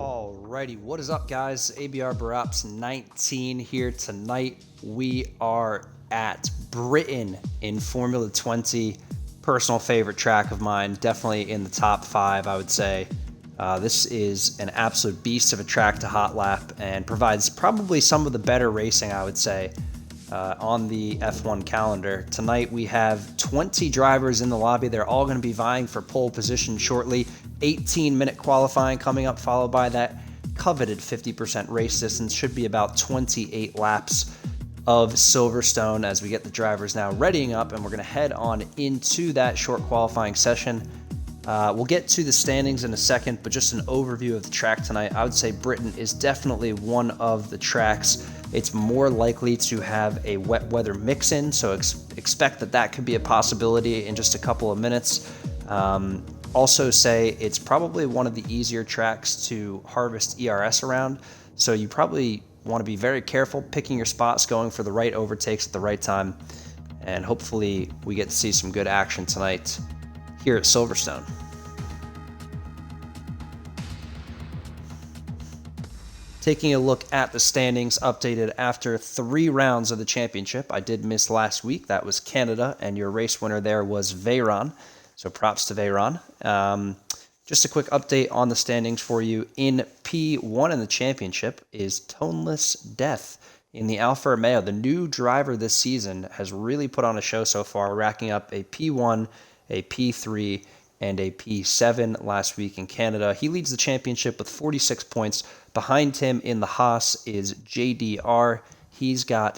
Alrighty, what is up, guys? ABR Baraps 19 here tonight. We are at Britain in Formula 20. Personal favorite track of mine, definitely in the top 5, I would say. This is an absolute beast of a track to hot lap and provides probably some of the better racing, I would say, on the F1 calendar. Tonight we have 20 drivers in the lobby. They're all going to be vying for pole position shortly. 18-minute qualifying coming up, followed by that coveted 50% race distance. Should be about 28 laps of Silverstone as we get the drivers now readying up, and we're going to head on into that short qualifying session. We'll get to the standings in a second, but just an overview of the track tonight. I would say Britain is definitely one of the tracks. It's more likely to have a wet weather mix-in, so expect that could be a possibility in just a couple of minutes. Also say it's probably one of the easier tracks to harvest ERS around, so you probably want to be very careful picking your spots, going for the right overtakes at the right time, and hopefully we get to see some good action tonight here at Silverstone. Taking a look at the standings updated after 3 rounds of the championship. I did miss last week. That was Canada, and your race winner there was Veyron. So props to Veyron. Just a quick update on the standings for you. In P1 in the championship is Toneless Death in the Alfa Romeo. The new driver this season has really put on a show so far, racking up a P1, a P3, and a P7 last week in Canada. He leads the championship with 46 points. Behind him in the Haas is JDR. He's got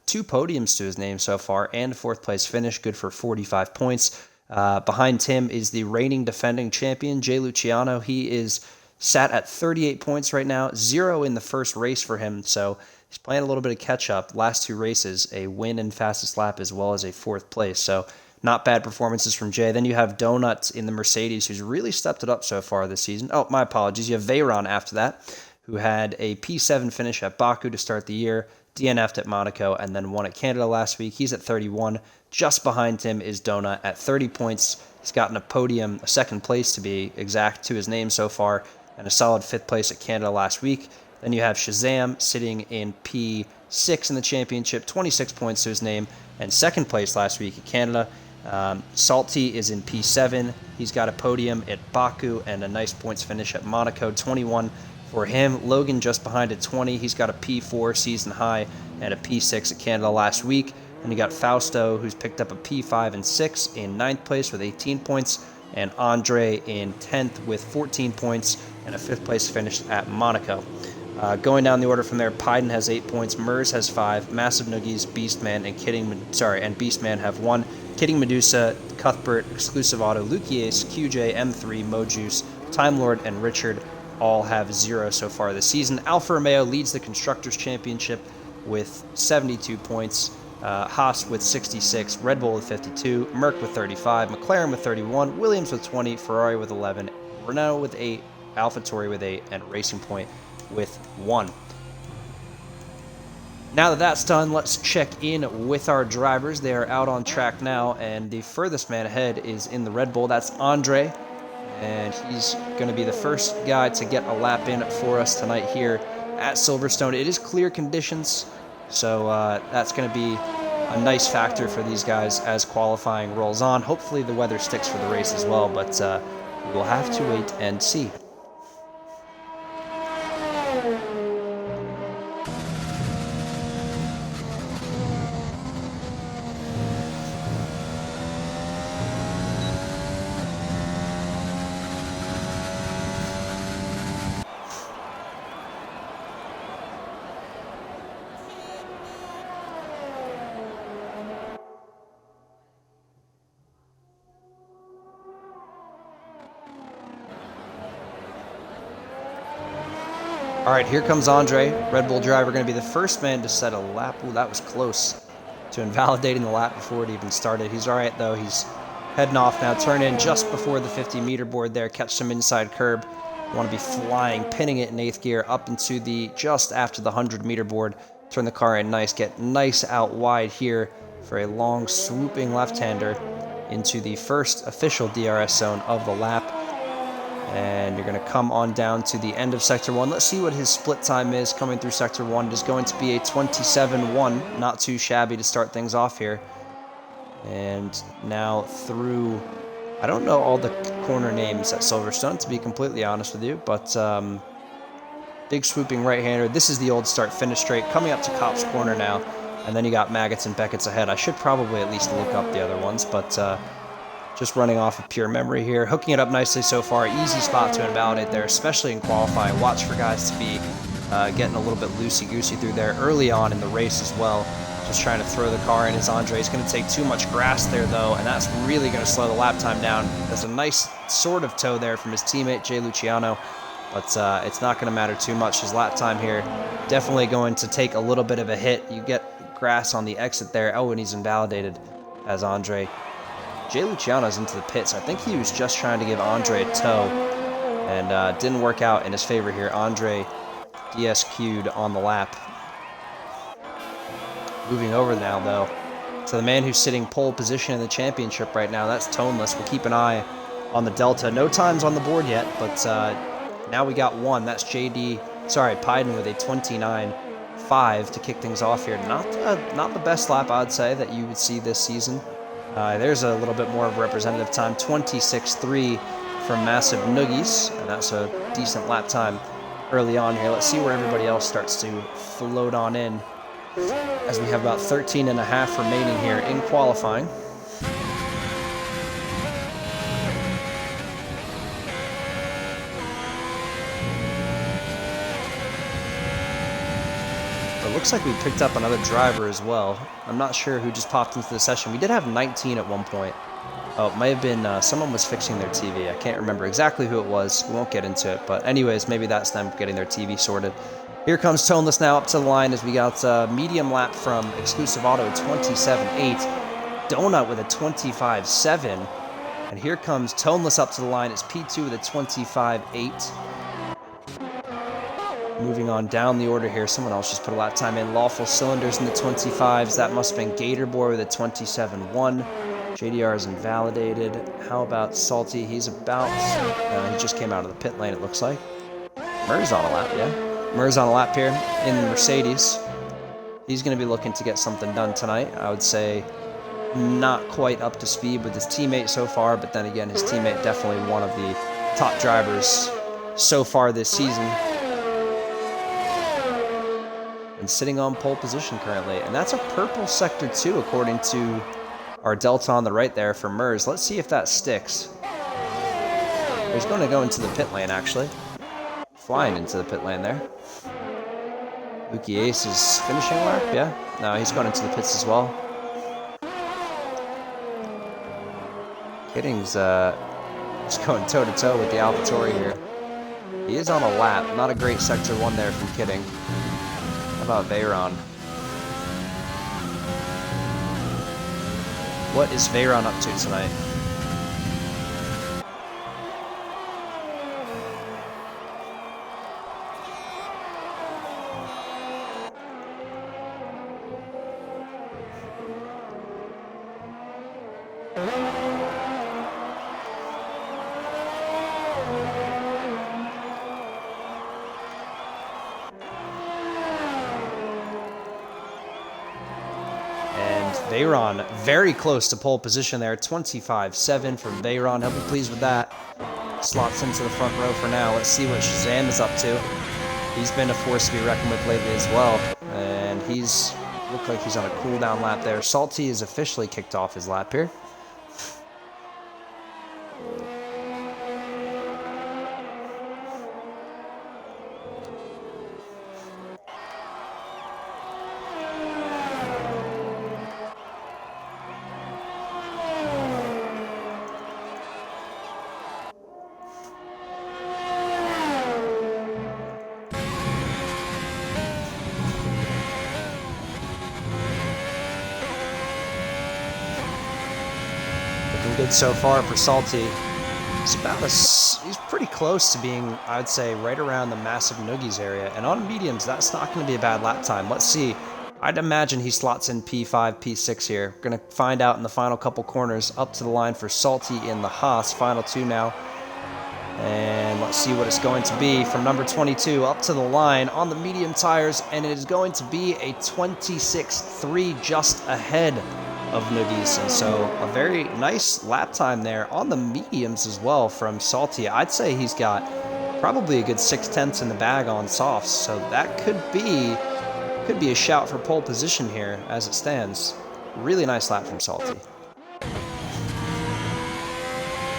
2 podiums to his name so far and a 4th place finish, good for 45 points. Behind him is the reigning defending champion, Jay Luciano. He is sat at 38 points right now, 0 in the first race for him, so he's playing a little bit of catch-up. Last 2 races, a win in fastest lap as well as a 4th place, so not bad performances from Jay. Then you have Donuts in the Mercedes, who's really stepped it up so far this season. Oh, my apologies. You have Veyron after that, who had a P7 finish at Baku to start the year, DNF'd at Monaco, and then won at Canada last week. He's at 31. Just behind him is Donut at 30 points. He's gotten a podium, a 2nd place to be exact, to his name so far, and a solid 5th place at Canada last week. Then you have Shazam sitting in P6 in the championship, 26 points to his name, and 2nd place last week at Canada. Salty is in P7. He's got a podium at Baku and a nice points finish at Monaco, 21 for him. Logan just behind at 20. He's got a P4 season high and a P6 at Canada last week. And you got Fausto, who's picked up a P5 and 6 in 9th place with 18 points, and Andre in 10th with 14 points and a 5th place finish at Monaco. Going down the order from there, Pyden has 8 points, Mers has 5, Massive Noogies, Beastman, and Beastman have 1. Kidding Medusa, Cuthbert, Exclusive Auto, Lukiace, QJ, M3, Mojuice, Time Lord, and Richard all have 0 so far this season. Alfa Romeo leads the Constructors' Championship with 72 points. Haas with 66, Red Bull with 52, Merc with 35, McLaren with 31, Williams with 20, Ferrari with 11, Renault with 8, AlphaTauri with 8, and Racing Point with 1. Now that that's done, let's check in with our drivers. They are out on track now, and the furthest man ahead is in the Red Bull. That's Andre, and he's going to be the first guy to get a lap in for us tonight here at Silverstone. It is clear conditions, so that's going to be a nice factor for these guys as qualifying rolls on. Hopefully the weather sticks for the race as well, but we'll have to wait and see. All right, here comes Andre, Red Bull driver, going to be the first man to set a lap. Ooh, that was close to invalidating the lap before it even started. He's all right, though. He's heading off now. Turn in just before the 50-meter board there. Catch some inside curb. Want to be flying, pinning it in 8th gear up into the just after the 100-meter board. Turn the car in nice, get nice out wide here for a long swooping left-hander into the first official DRS zone of the lap. And you're going to come on down to the end of Sector 1. Let's see what his split time is coming through Sector 1. It is going to be a 27-1. Not too shabby to start things off here. And now through... I don't know all the corner names at Silverstone, to be completely honest with you. But big swooping right-hander. This is the old start-finish straight. Coming up to Kopp's Corner now. And then you got Maggots and Beckett's ahead. I should probably at least look up the other ones, but... just running off of pure memory here. Hooking it up nicely so far. Easy spot to invalidate there, especially in qualifying. Watch for guys to be getting a little bit loosey-goosey through there early on in the race as well. Just trying to throw the car in as Andre's going to take too much grass there, though, and that's really going to slow the lap time down. There's a nice sort of tow there from his teammate, Jay Luciano, but it's not going to matter too much. His lap time here definitely going to take a little bit of a hit. You get grass on the exit there. Oh, and he's invalidated as Andre. Jay Luciano's into the pits. I think he was just trying to give Andre a tow, and didn't work out in his favor here. Andre DSQ'd on the lap. Moving over now, though, to the man who's sitting pole position in the championship right now. That's Toneless. We'll keep an eye on the Delta. No times on the board yet, but now we got one. That's Pyden with a 29.5 to kick things off here. Not the best lap, I'd say, that you would see this season. There's a little bit more of a representative time, 26.3 from Massive Noogies, and that's a decent lap time early on here. Let's see where everybody else starts to float on in, as we have about 13.5 remaining here in qualifying. It looks like we picked up another driver as well. I'm not sure who just popped into the session. We did have 19 at one point. Oh, it may have been someone was fixing their TV. I can't remember exactly who it was. We won't get into it. But anyways, maybe that's them getting their TV sorted. Here comes Toneless now up to the line as we got medium lap from Exclusive Auto, 27.8. Donut with a 25.7. And here comes Toneless up to the line. It's P2 with a 25.8. Moving on down the order here, someone else just put a lap time in. Lawful Cylinders in the 25s. That must have been Gatorboy with a 27.1. JDR is invalidated. How about Salty? He's about... he just came out of the pit lane, it looks like. Murr's on a lap, yeah. Murr's on a lap here in the Mercedes. He's going to be looking to get something done tonight. I would say not quite up to speed with his teammate so far, but then again, his teammate definitely one of the top drivers so far this season. And sitting on pole position currently. And that's a purple sector 2, according to our Delta on the right there for Mers. Let's see if that sticks. He's going to go into the pit lane, actually. Flying into the pit lane there. Luki Ace is finishing lap, yeah? No, he's going into the pits as well. Kidding's just going toe-to-toe with the AlphaTauri here. He is on a lap. Not a great sector 1 there from Kidding. How about Veyron? What is Veyron up to tonight? Veyron very close to pole position there. 25.7 from Veyron. He'll be pleased with that. Slots into the front row for now. Let's see what Shazam is up to. He's been a force to be reckoned with lately as well. And he's looked like he's on a cooldown lap there. Salty has officially kicked off his lap here. Good so far for Salty. He's pretty close to being, I'd say, right around the Massive Noogies area. And on mediums, that's not going to be a bad lap time. Let's see. I'd imagine he slots in P5, P6 here. Going to find out in the final couple corners. Up to the line for Salty in the Haas. Final two now. And let's see what it's going to be from number 22 up to the line on the medium tires, and it is going to be a 26.3 just ahead of Noogies. And so a very nice lap time there on the mediums as well from Salty. I'd say he's got probably a good 6/10 in the bag on softs, so that could be a shout for pole position here as it stands. Really nice lap from Salty.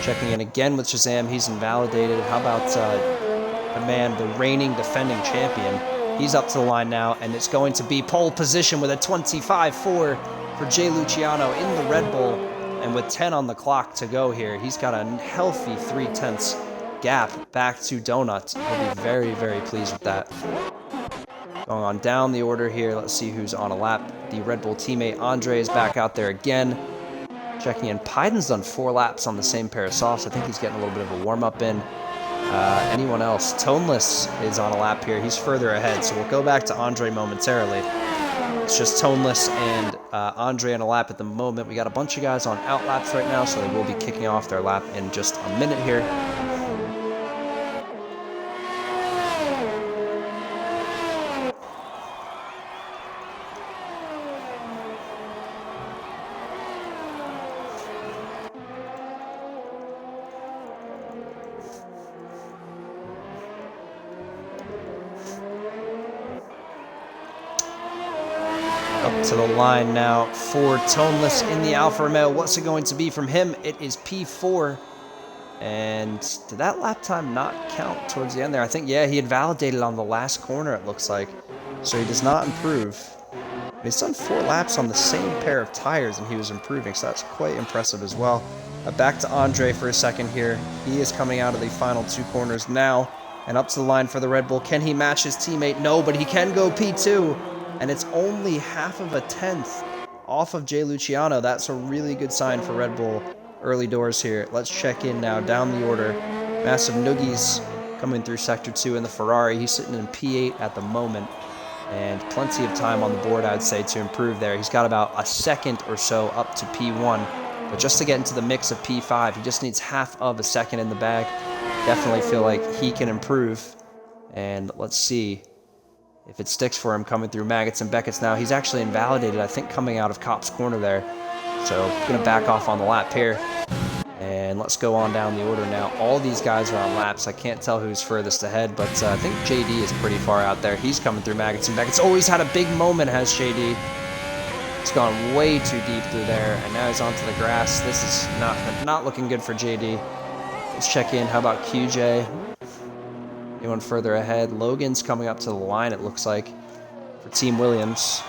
Checking in again with Shazam, he's invalidated. How about the man, the reigning defending champion? He's up to the line now, and it's going to be pole position with a 25.4 for Jay Luciano in the Red Bull. And with 10 on the clock to go here, he's got a healthy 0.3 gap back to Donut. He'll be very, very pleased with that. Going on down the order here, let's see who's on a lap. The Red Bull teammate Andre is back out there again. Checking in, Pyden's done 4 laps on the same pair of softs. I think he's getting a little bit of a warm-up in. Anyone else? Toneless is on a lap here. He's further ahead, so we'll go back to Andre momentarily. It's just Toneless and Andre on a lap at the moment. We got a bunch of guys on out laps right now, so they will be kicking off their lap in just a minute here. Up to the line now for Toneless in the Alfa Romeo. What's it going to be from him? It is P4. And did that lap time not count towards the end there? I think, yeah, he had validated on the last corner, it looks like. So he does not improve. He's done 4 laps on the same pair of tires, and he was improving, so that's quite impressive as well. Back to Andre for a second here. He is coming out of the final 2 corners now, and up to the line for the Red Bull. Can he match his teammate? No, but he can go P2. And it's only 0.5 off of Jay Luciano. That's a really good sign for Red Bull early doors here. Let's check in now down the order. Massive Noogies coming through Sector 2 in the Ferrari. He's sitting in P8 at the moment. And plenty of time on the board, I'd say, to improve there. He's got about a second or so up to P1. But just to get into the mix of P5, he just needs 0.5 seconds in the bag. Definitely feel like he can improve. And let's see if it sticks for him coming through Maggots and Beckett's now. He's actually invalidated, I think, coming out of Cop's corner there. So going to back off on the lap here. And let's go on down the order now. All these guys are on laps. I can't tell who's furthest ahead, but I think JD is pretty far out there. He's coming through Maggots and Beckett's. Oh, he's had a big moment, has JD. He's gone way too deep through there, and now he's onto the grass. This is not looking good for JD. Let's check in. How about QJ? Anyone further ahead? Logan's coming up to the line, it looks like, for Team Williams.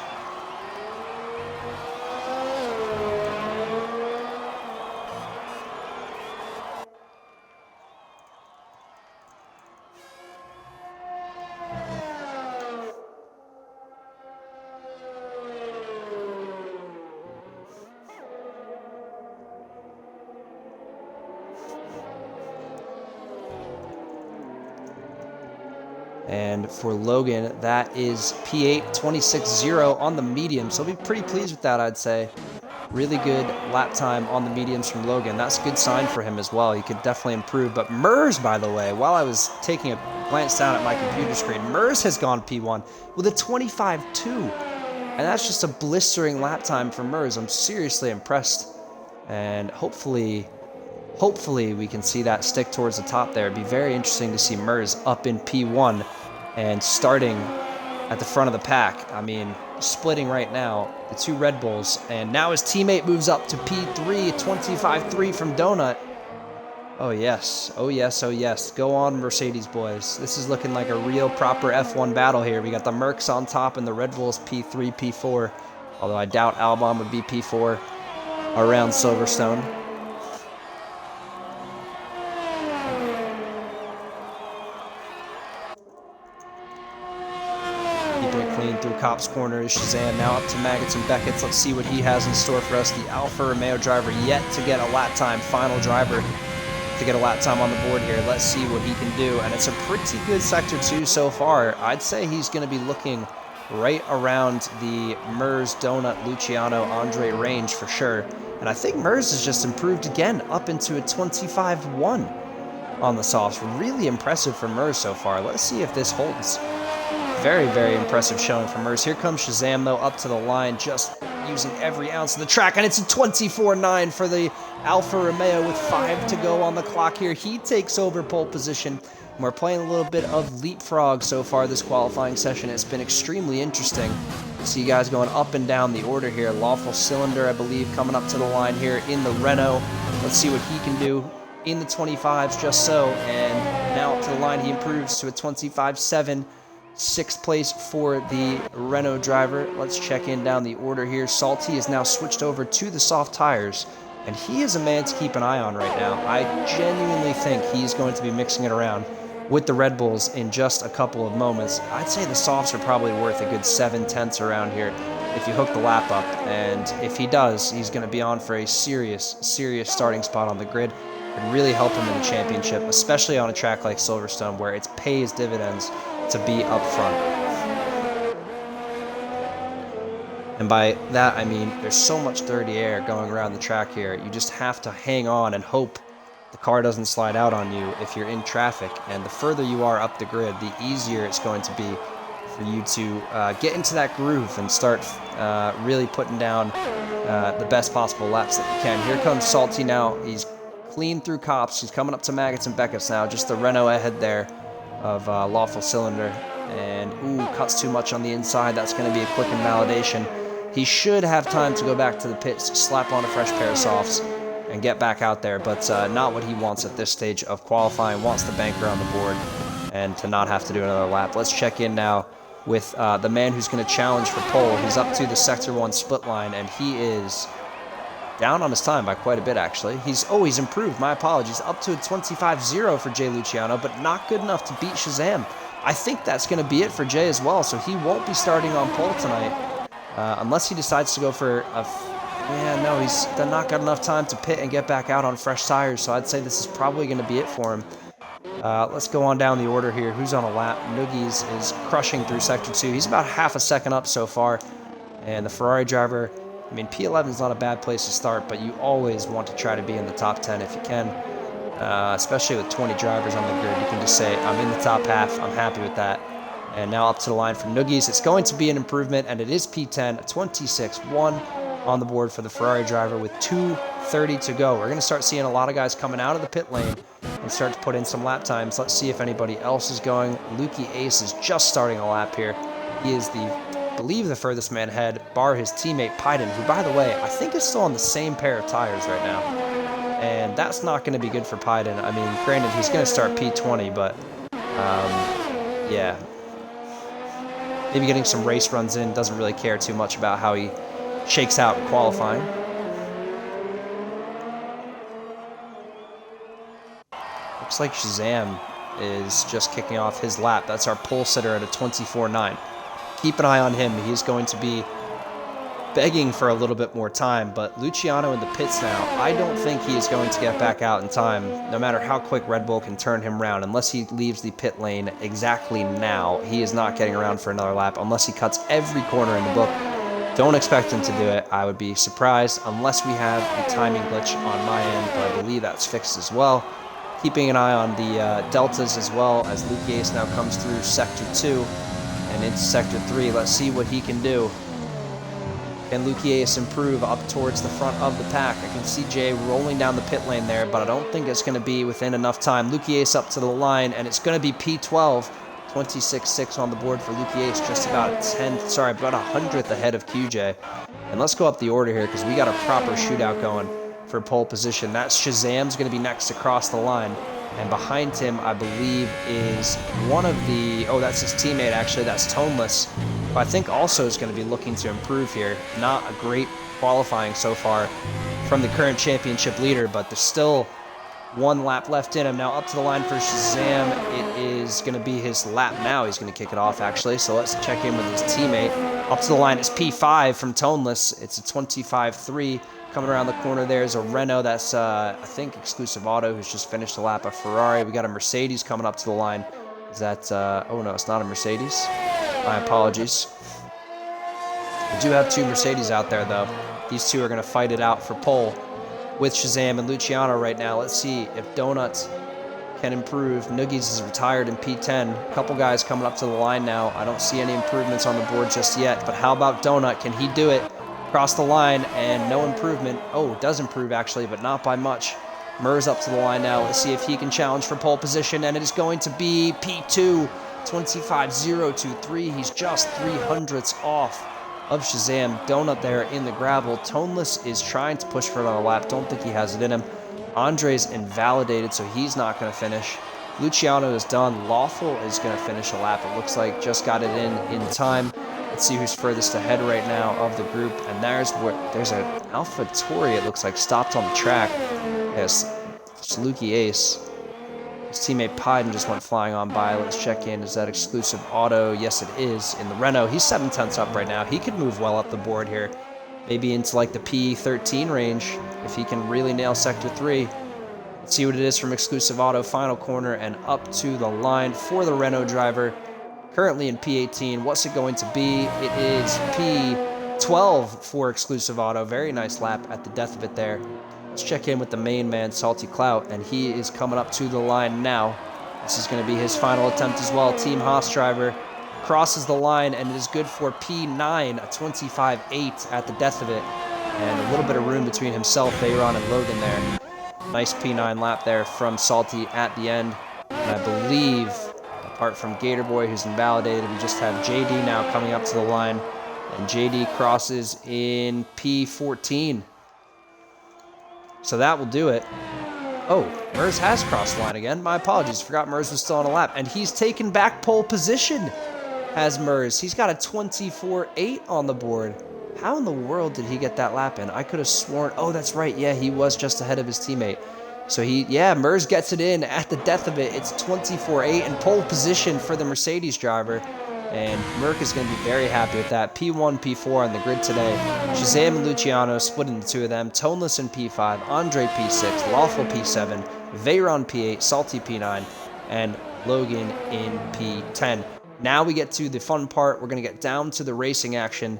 And for Logan, that is P8, 26.0 on the mediums. So he'll be pretty pleased with that, I'd say. Really good lap time on the mediums from Logan. That's a good sign for him as well. He could definitely improve. But Mers, by the way, while I was taking a glance down at my computer screen, Mers has gone P1 with a 25.2. And that's just a blistering lap time for Mers. I'm seriously impressed. And hopefully we can see that stick towards the top there. It'd be very interesting to see Mers up in P1 and starting at the front of the pack. I mean, splitting right now, the 2 Red Bulls, and now his teammate moves up to P3, 25.3 from Donut. Oh yes, oh yes, oh yes. Go on, Mercedes boys. This is looking like a real proper F1 battle here. We got the Mercs on top and the Red Bulls P3, P4. Although I doubt Albon would be P4 around Silverstone. Clean through Cop's corner is Shazam. Now up to Maggots and Beckett's. Let's see what he has in store for us. The Alfa Romeo driver yet to get a lap time. Final driver to get a lap time on the board here. Let's see what he can do. And it's a pretty good Sector 2 so far. I'd say he's going to be looking right around the Mers, Donut, Luciano, Andre range for sure. And I think Mers has just improved again up into a 25.1. on the softs. Really impressive for Mers so far. Let's see if this holds. Very, very impressive showing from Mers. Here comes Shazam, though, up to the line, just using every ounce of the track, and it's a 24.9 for the Alfa Romeo with 5 to go on the clock here. He takes over pole position. And we're playing a little bit of leapfrog so far this qualifying session. It's been extremely interesting. See guys going up and down the order here. Lawful Cylinder, I believe, coming up to the line here in the Renault. Let's see what he can do in the 25s, just so. And now up to the line, he improves to a 25.7. 6th place for the Renault driver. Let's check in down the order here. Salty is now switched over to the soft tires, and he is a man to keep an eye on right now. I genuinely think he's going to be mixing it around with the Red Bulls in just a couple of moments. I'd say the softs are probably worth a good 7/10 around here if you hook the lap up, and if he does, he's going to be on for a serious starting spot on the grid and really help him in the championship, especially on a track like Silverstone where it pays dividends to be up front. And by that I mean there's so much dirty air going around the track here. You just have to hang on and hope the car doesn't slide out on you if you're in traffic. And the further you are up the grid, the easier it's going to be for you to get into that groove and start really putting down the best possible laps that you can. Here comes Salty now. He's clean through Cops. He's coming up to Maggots and Beckett's now. Just the Renault ahead there of Lawful Cylinder, and cuts too much on the inside. That's going to be a quick invalidation. He should have time to go back to the pits, slap on a fresh pair of softs, and get back out there, but not what he wants at this stage of qualifying. Wants the banker on the board and to not have to do another lap. Let's check in now with the man who's going to challenge for pole. He's up to the Sector 1 split line, and he is down on his time by quite a bit, actually. He's improved. My apologies. Up to a 25.0 for Jay Luciano, but not good enough to beat Shazam. I think that's going to be it for Jay as well, so he won't be starting on pole tonight unless he decides to go for a... Yeah, no, he's not got enough time to pit and get back out on fresh tires, so I'd say this is probably going to be it for him. Let's go on down the order here. Who's on a lap? Noogies is crushing through Sector 2. He's about half a second up so far, and the Ferrari driver... I mean, P11 is not a bad place to start, but you always want to try to be in the top 10 if you can, especially with 20 drivers on the grid. You can just say, I'm in the top half, I'm happy with that. And now up to the line for Noogies. It's going to be an improvement, and it is P10, a 26.1 on the board for the Ferrari driver with 2:30 to go. We're going to start seeing a lot of guys coming out of the pit lane and start to put in some lap times. Let's see if anybody else is going. Lukey Ace is just starting a lap here. He is I believe the furthest man ahead, bar his teammate Pyden, who, by the way, I think is still on the same pair of tires right now. And that's not going to be good for Pyden. I mean, granted, he's going to start P20, but, yeah. Maybe getting some race runs in, doesn't really care too much about how he shakes out in qualifying. Looks like Shazam is just kicking off his lap. That's our pole sitter at a 24.9. Keep an eye on him. He's going to be begging for a little bit more time, but Luciano in the pits now, I don't think he is going to get back out in time, no matter how quick Red Bull can turn him around. Unless he leaves the pit lane exactly now, he is not getting around for another lap, unless he cuts every corner in the book. Don't expect him to do it. I would be surprised unless we have a timing glitch on my end, but I believe that's fixed as well. Keeping an eye on the deltas as well, as Luke Ace now comes through Sector 2 and into Sector 3. Let's see what he can do. Can Luke Ace improve up towards the front of the pack? I can see Jay rolling down the pit lane there, but I don't think it's going to be within enough time. Luke Ace up to the line, and it's going to be P12. 26.6 on the board for Luke Ace, just about about a 100th ahead of QJ. And let's go up the order here, because we got a proper shootout going for pole position. That's Shazam's going to be next to cross the line. And behind him, I believe, is one of the... Oh, that's his teammate, actually. That's Toneless, who I think also is going to be looking to improve here. Not a great qualifying so far from the current championship leader, but there's still one lap left in him. Now up to the line for Shazam. It is going to be his lap now. He's going to kick it off, actually. So let's check in with his teammate. Up to the line is P5 from Toneless. It's a 25.3. Coming around the corner there is a Renault. That's, I think, Exclusive Auto, who's just finished a lap. A Ferrari. We got a Mercedes coming up to the line. Is that... oh, no, it's not a Mercedes. My apologies. We do have two Mercedes out there, though. These two are going to fight it out for pole with Shazam and Luciano right now. Let's see if Donut can improve. Noogies is retired in P10. A couple guys coming up to the line now. I don't see any improvements on the board just yet, but how about Donut? Can he do it? Cross the line, and no improvement. Oh, it does improve actually, but not by much. Murs up to the line now. Let's see if he can challenge for pole position, and it is going to be P2, 25.023. He's just 300ths off of Shazam. Donut there in the gravel. Toneless is trying to push for another lap. Don't think he has it in him. Andre's invalidated, so he's not going to finish. Luciano is done. Lawful is going to finish a lap. It looks like just got it in time. Let's see who's furthest ahead right now of the group. And there's an Alpha Tori, it looks like, stopped on the track. Yes, Saluki Ace. His teammate Pyden just went flying on by. Let's check in. Is that exclusive auto? Yes, it is. In the Renault, he's 7/10 up right now. He could move well up the board here. Maybe into like the P13 range if he can really nail Sector 3. Let's see what it is from exclusive auto. Final corner and up to the line for the Renault driver. Currently in P18. What's it going to be? It is P12 for exclusive auto. Very nice lap at the death of it there. Let's check in with the main man, Salty Clout, and he is coming up to the line now. This is going to be his final attempt as well. Team Haas driver crosses the line, and it is good for P9, a 25.8 at the death of it. And a little bit of room between himself, Veyron, and Logan there. Nice P9 lap there from Salty at the end. And I believe, apart from Gator Boy, who's invalidated, we just have JD now coming up to the line. And JD crosses in P14. So that will do it. Oh, Mers has crossed the line again. My apologies. Forgot Mers was still on a lap. And he's taken back pole position, has Mers. He's got a 24.8 on the board. How in the world did he get that lap in? I could have sworn... Oh, that's right. Yeah, he was just ahead of his teammate. So Mers gets it in at the death of it. It's 24.8 and pole position for the Mercedes driver. And Merck is going to be very happy with that. P1, P4 on the grid today. Shazam and Luciano splitting the two of them. Toneless in P5, Andre P6, Lawful P7, Veyron P8, Salty P9, and Logan in P10. Now we get to the fun part. We're going to get down to the racing action,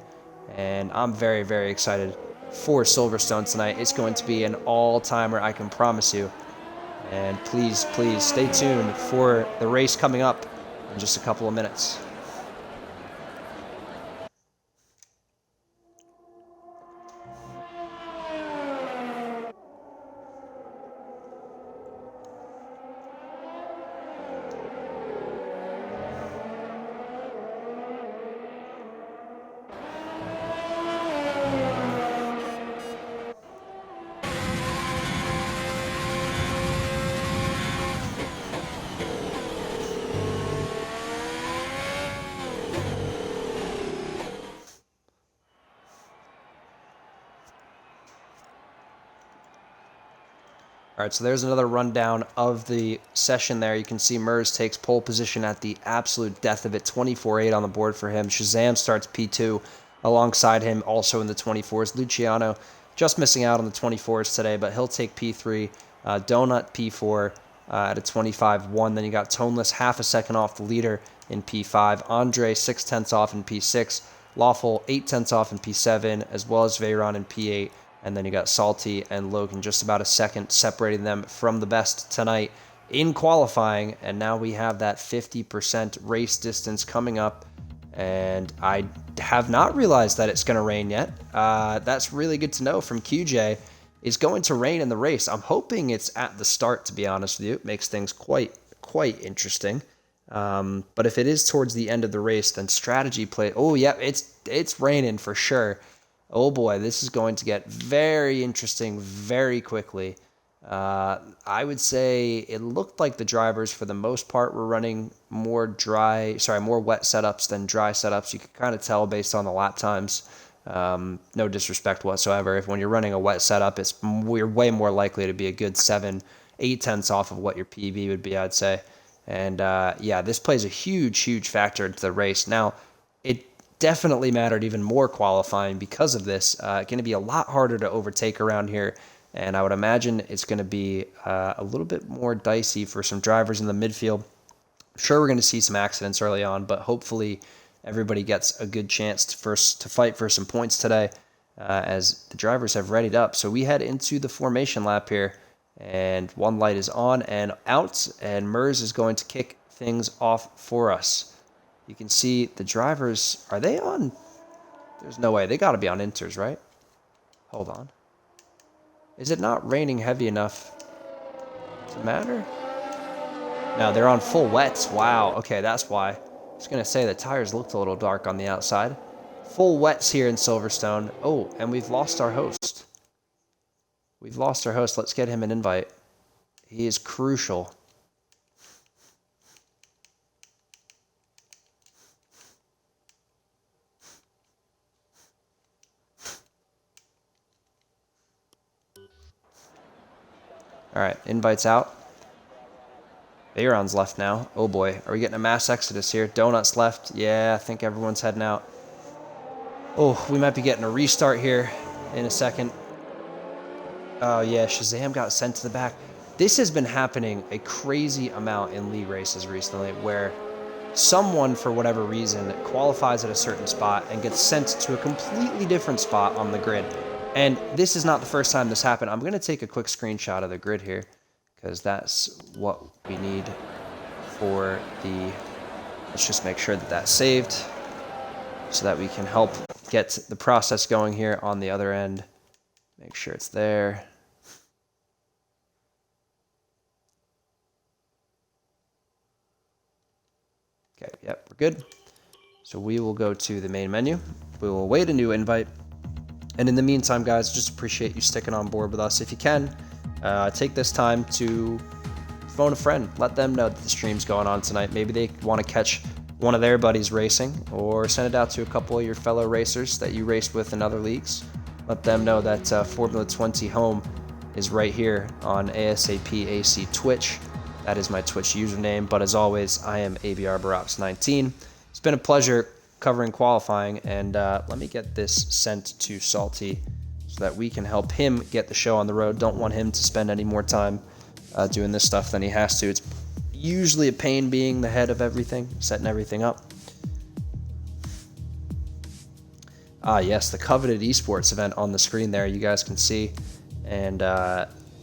and I'm very, very excited for Silverstone tonight. It's going to be an all-timer, I can promise you. And please, please stay tuned for the race coming up in just a couple of minutes. All right, so there's another rundown of the session there. You can see Mers takes pole position at the absolute death of it, 24.8 on the board for him. Shazam starts P2 alongside him, also in the 24s. Luciano just missing out on the 24s today, but he'll take P3. Donut P4 at a 25.1. Then you got Toneless half a second off the leader in P5. Andre 6/10 off in P6. Lawful 8/10 off in P7, as well as Veyron in P8. And then you got Salty and Logan just about a second separating them from the best tonight in qualifying. And now we have that 50% race distance coming up. And I have not realized that it's going to rain yet. That's really good to know from QJ. It's going to rain in the race. I'm hoping it's at the start, to be honest with you. It makes things quite interesting. But if it is towards the end of the race, then strategy play. Oh, yeah, it's raining for sure. Oh boy, this is going to get very interesting very quickly. I would say it looked like the drivers, for the most part, were running more wet setups than dry setups. You could kind of tell based on the lap times. No disrespect whatsoever. When you're running a wet setup, you're way more likely to be a good 7-8 off of what your PB would be, I'd say. And this plays a huge factor into the race. Now, it definitely mattered even more qualifying because of this. Going to be a lot harder to overtake around here, and I would imagine it's going to be a little bit more dicey for some drivers in the midfield. I'm sure we're going to see some accidents early on, but hopefully everybody gets a good chance to fight for some points today as the drivers have readied up. So we head into the formation lap here, And one light is on and out, and Mers is going to kick things off for us. You can see the drivers, are they on? There's no way. They got to be on inters, right? Hold on. Is it not raining heavy enough to matter? No, they're on full wets. Wow. Okay, that's why. I was going to say the tires looked a little dark on the outside. Full wets here in Silverstone. Oh, and we've lost our host. We've lost our host. Let's get him an invite. He is crucial. All right, invites out. Veyron's left now. Oh boy, are we getting a mass exodus here? Donuts left. Yeah, I think everyone's heading out. Oh, we might be getting a restart here in a second. Oh yeah, Shazam got sent to the back. This has been happening a crazy amount in league races recently, where someone, for whatever reason, qualifies at a certain spot and gets sent to a completely different spot on the grid. And this is not the first time this happened. I'm going to take a quick screenshot of the grid here, because that's what we need for the... Let's just make sure that that's saved so that we can help get the process going here on the other end. Make sure it's there. Okay, yep, we're good. So we will go to the main menu. We will await a new invite. And in the meantime, guys, just appreciate you sticking on board with us. If you can, take this time to phone a friend. Let them know that the stream's going on tonight. Maybe they want to catch one of their buddies racing, or send it out to a couple of your fellow racers that you raced with in other leagues. Let them know that Formula 20 Home is right here on ASAP AC Twitch. That is my Twitch username. But as always, I am ABRBarops19. It's been a pleasure covering qualifying, and let me get this sent to Salty so that we can help him get the show on the road. Don't want him to spend any more time doing this stuff than he has to. It's usually a pain being the head of everything, setting everything up. Ah, yes, the coveted esports event on the screen there, you guys can see. And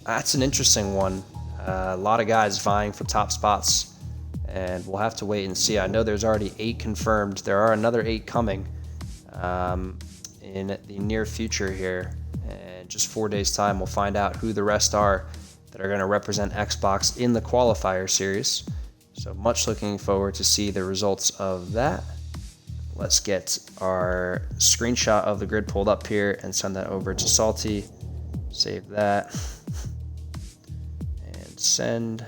that's an interesting one. A lot of guys vying for top spots, and we'll have to wait and see. I know there's already 8 confirmed. There are another 8 coming in the near future here. And just 4 days' time, we'll find out who the rest are that are going to represent Xbox in the qualifier series. So much looking forward to see the results of that. Let's get our screenshot of the grid pulled up here and send that over to Salty. Save that. And send.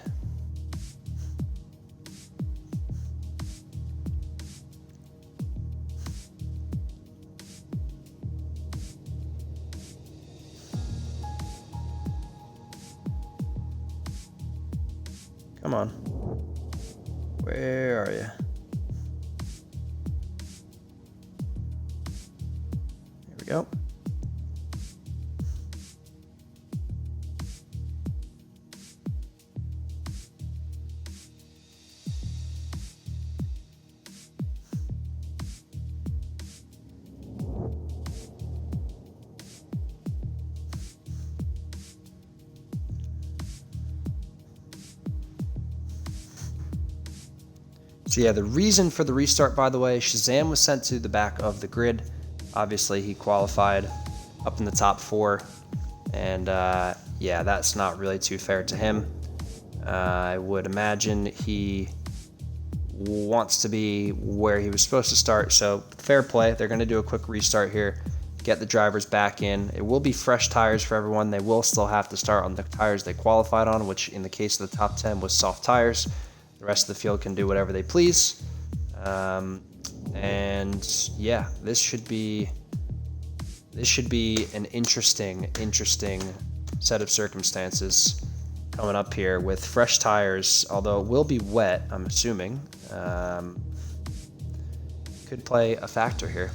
Come on. Where are you? Here we go. So yeah, the reason for the restart, by the way, Shazam was sent to the back of the grid. Obviously, he qualified up in the top 4. And yeah, that's not really too fair to him. I would imagine he wants to be where he was supposed to start. So fair play. They're going to do a quick restart here, get the drivers back in. It will be fresh tires for everyone. They will still have to start on the tires they qualified on, which in the case of the top 10 was soft tires. The rest of the field can do whatever they please. And yeah, this should be an interesting set of circumstances coming up here with fresh tires, although it will be wet, I'm assuming. Could play a factor here.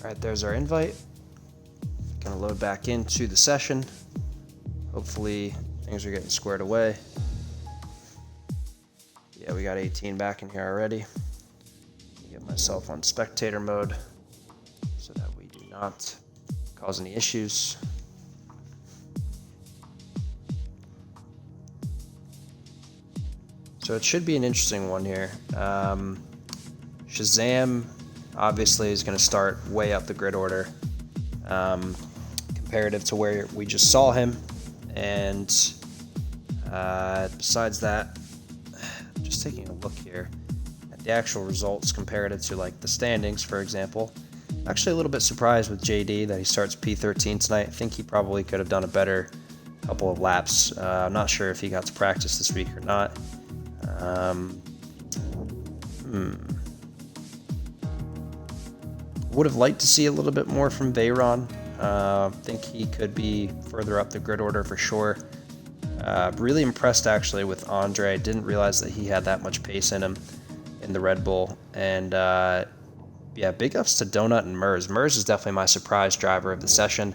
All right, there's our invite. Gonna load back into the session. Hopefully things are getting squared away. Yeah, we got 18 back in here already. Get myself on spectator mode so that we do not cause any issues. So it should be an interesting one here. Shazam obviously is going to start way up the grid order, comparative to where we just saw him. And besides that, just taking a look here at the actual results comparative to like the standings, for example. Actually a little bit surprised with JD that he starts P13 tonight. I think he probably could have done a better couple of laps. I'm not sure if he got to practice this week or not. Would have liked to see a little bit more from Veyron. Think he could be further up the grid order for sure. Really impressed actually with Andre. Didn't realize that he had that much pace in him in the Red Bull. And yeah, big ups to Donut and Mers. Mers is definitely my surprise driver of the session.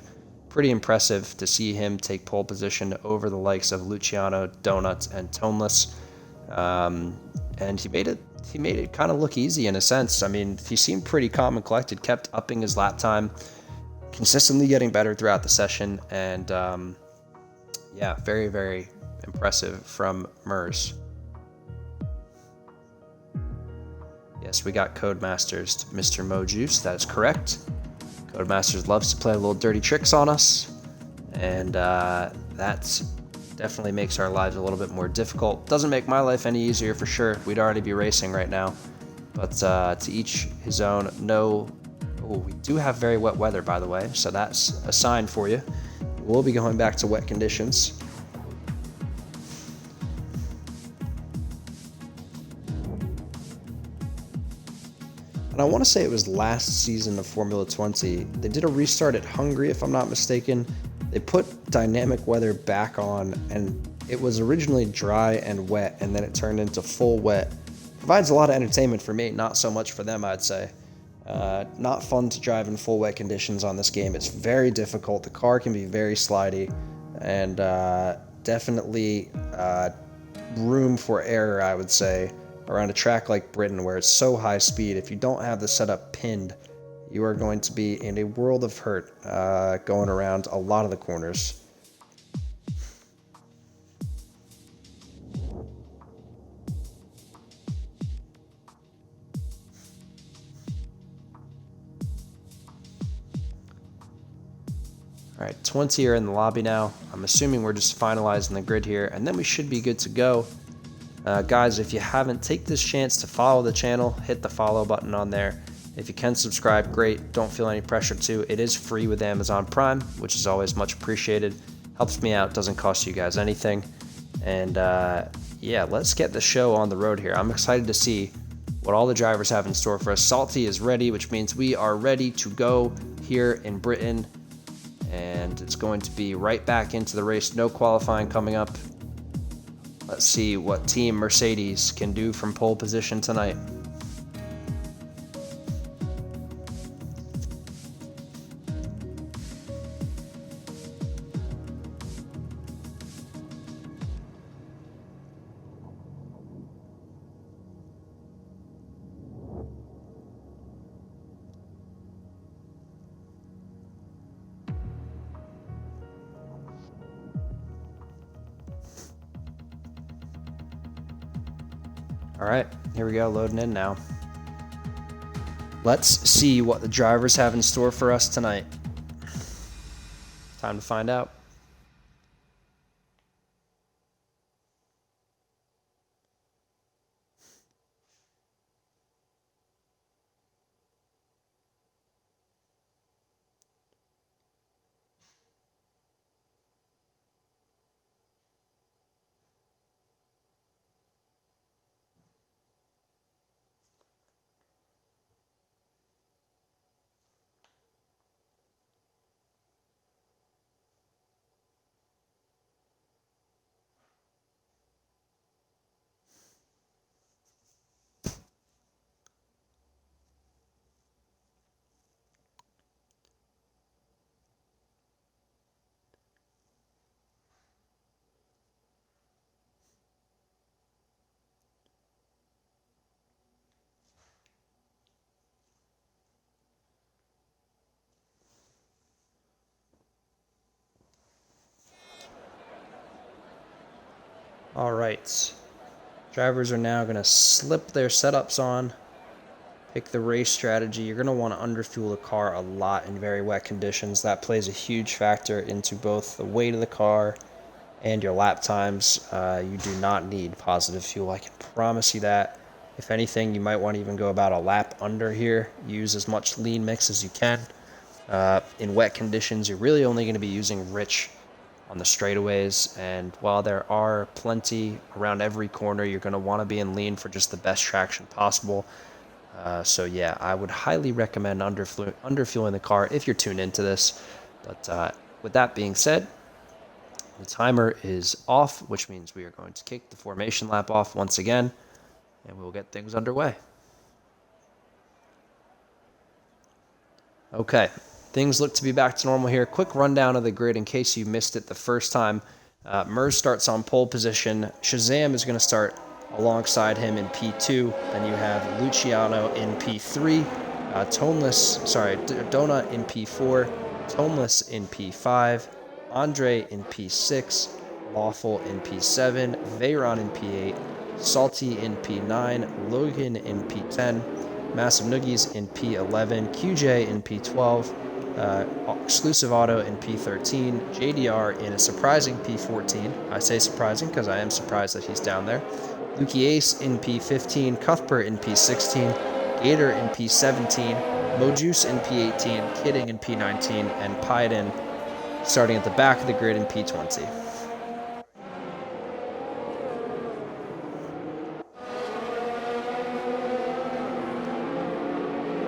Pretty impressive to see him take pole position over the likes of Luciano, Donut, and Toneless. And he made it kind of look easy in a sense. I mean, he seemed pretty calm and collected, kept upping his lap time, consistently getting better throughout the session, and yeah, very, very impressive from Mers. Yes, we got Codemasters, Mr. Mojuice, that is correct. Codemasters loves to play little dirty tricks on us, and that definitely makes our lives a little bit more difficult. Doesn't make my life any easier for sure. We'd already be racing right now. But to each his own. No, oh, we do have very wet weather, by the way, so that's a sign for you. We'll be going back to wet conditions. And I want to say it was last season of Formula 20. They did a restart at Hungary, if I'm not mistaken. They put dynamic weather back on, and it was originally dry and wet, and then it turned into full wet. Provides a lot of entertainment for me, not so much for them, I'd say. Not fun to drive in full wet conditions on this game. It's very difficult. The car can be very slidey, and definitely room for error, I would say, around a track like Britain where it's so high speed. If you don't have the setup pinned, you are going to be in a world of hurt going around a lot of the corners. All right, 20 are in the lobby now. I'm assuming we're just finalizing the grid here, and then we should be good to go. Guys, if you haven't, take this chance to follow the channel. Hit the follow button on there. If you can subscribe, great. Don't feel any pressure to. It is free with Amazon Prime, which is always much appreciated. Helps me out, doesn't cost you guys anything. And yeah, let's get the show on the road here. I'm excited to see what all the drivers have in store for us. Salty is ready, which means we are ready to go here in Britain. And it's going to be right back into the race. No qualifying coming up. Let's see what Team Mercedes can do from pole position tonight. All right, here we go, loading in now. Let's see what the drivers have in store for us tonight. Time to find out. All right. Drivers are now going to slip their setups on, pick the race strategy. You're going to want to underfuel the car a lot in very wet conditions. That plays a huge factor into both the weight of the car and your lap times. You do not need positive fuel, I can promise you that. If anything, you might want to even go about a lap under here. Use as much lean mix as you can. In wet conditions, you're really only going to be using rich on the straightaways, and while there are plenty around every corner, you're going to want to be in lean for just the best traction possible. So yeah, I would highly recommend underfueling the car if you're tuned into this. But with that being said, the timer is off, which means we are going to kick the formation lap off once again, and we'll get things underway. Okay, things look to be back to normal here. Quick rundown of the grid in case you missed it the first time. Mers starts on pole position. Shazam is going to start alongside him in P2. Then you have Luciano in P3. Donut in P4. Tomeless in P5. Andre in P6. Lawful in P7. Veyron in P8. Salty in P9. Logan in P10. Massive Noogies in P11, QJ in P12, Exclusive Auto in P13, JDR in a surprising P14. I say surprising because I am surprised that he's down there. Lukey Ace in P15, Cuthbert in P16, Gator in P17, Mojuice in P18, Kidding in P19, and Pyden starting at the back of the grid in P20.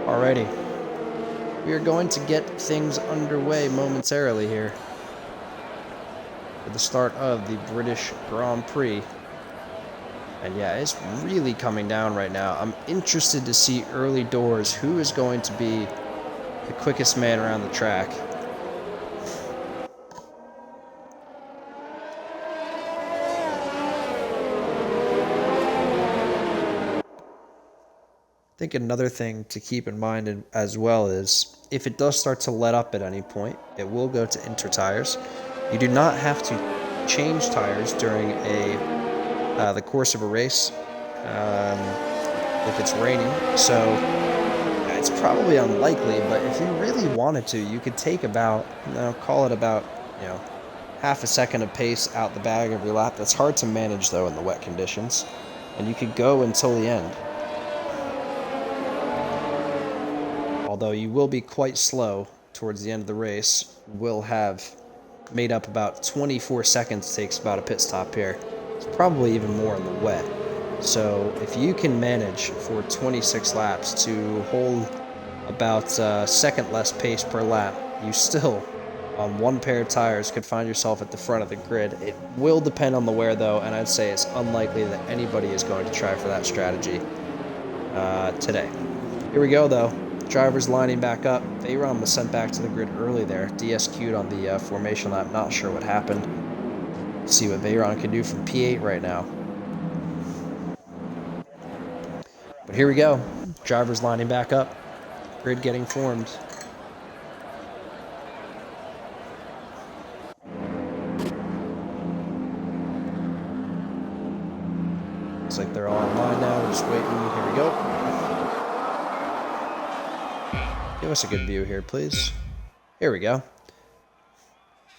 Alrighty, we are going to get things underway momentarily here for the start of the British Grand Prix. And yeah, it's really coming down right now. I'm interested to see early doors who is going to be the quickest man around the track. I think another thing to keep in mind as well is if it does start to let up at any point, it will go to inter tires. You do not have to change tires during the course of a race if it's raining. So it's probably unlikely, but if you really wanted to, you could take about, call it about, half a second of pace out the bag every lap. That's hard to manage though in the wet conditions, and you could go until the end. Although you will be quite slow towards the end of the race. Will have made up about 24 seconds takes about a pit stop here. It's probably even more in the wet. So if you can manage for 26 laps to hold about a second less pace per lap, you still, on one pair of tires, could find yourself at the front of the grid. It will depend on the wear though, and I'd say it's unlikely that anybody is going to try for that strategy today. Here we go though. Drivers lining back up. Veyron was sent back to the grid early there. DSQ'd on the formation lap. Not sure what happened. Let's see what Veyron can do from P8 right now. But here we go. Drivers lining back up. Grid getting formed. Looks like they're all online now. We're just waiting. Here we go. Give us a good view here, please. Here we go.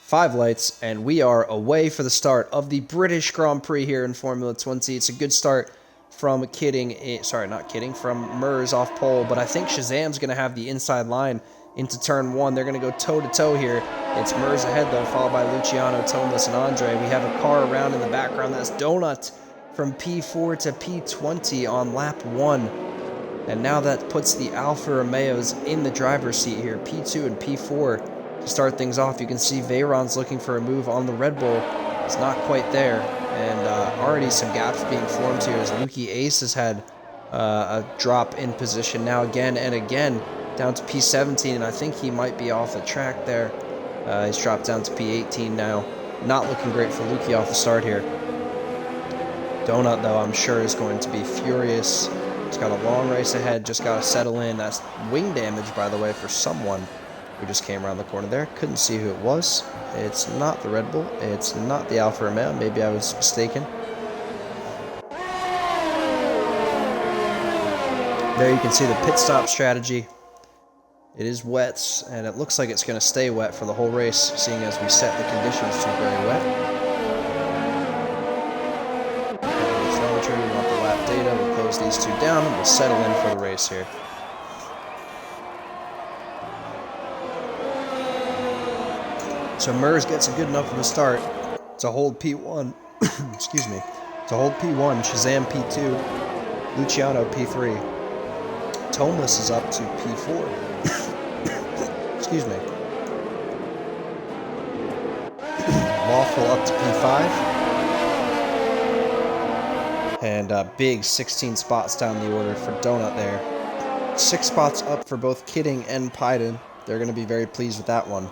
5 lights, and we are away for the start of the British Grand Prix here in Formula 20. It's a good start from from Mers off pole, but I think Shazam's going to have the inside line into turn 1. They're going to go toe-to-toe here. It's Mers ahead, though, followed by Luciano, Tomeless, and Andre. We have a car around in the background. That's Donut from P4 to P20 on lap 1. And now that puts the Alfa Romeos in the driver's seat here, P2 and P4 to start things off. You can see Veyron's looking for a move on the Red Bull. It's not quite there, and already some gaps being formed here as Lukey Ace has had a drop in position now again and again down to P17, and I think he might be off the track there. He's dropped down to P18 now. Not looking great for Lukey off the start here. Donut, though, I'm sure is going to be furious. He's got a long race ahead, just got to settle in. That's wing damage, by the way, for someone who just came around the corner there. Couldn't see who it was. It's not the Red Bull. It's not the Alfa Romeo. Maybe I was mistaken. There you can see the pit stop strategy. It is wet, and it looks like it's going to stay wet for the whole race, seeing as we set the conditions to very wet. Telemetry, we want the lap data, we'll close these two down, and we'll settle in for the race here. So Mers gets a good enough of a start to hold P1, excuse me, to hold P1, Shazam P2, Luciano P3. Tomas is up to P4. Excuse me. Lawful up to P5. And big 16 spots down the order for Donut there. 6 spots up for both Kidding and Pyden. They're going to be very pleased with that one.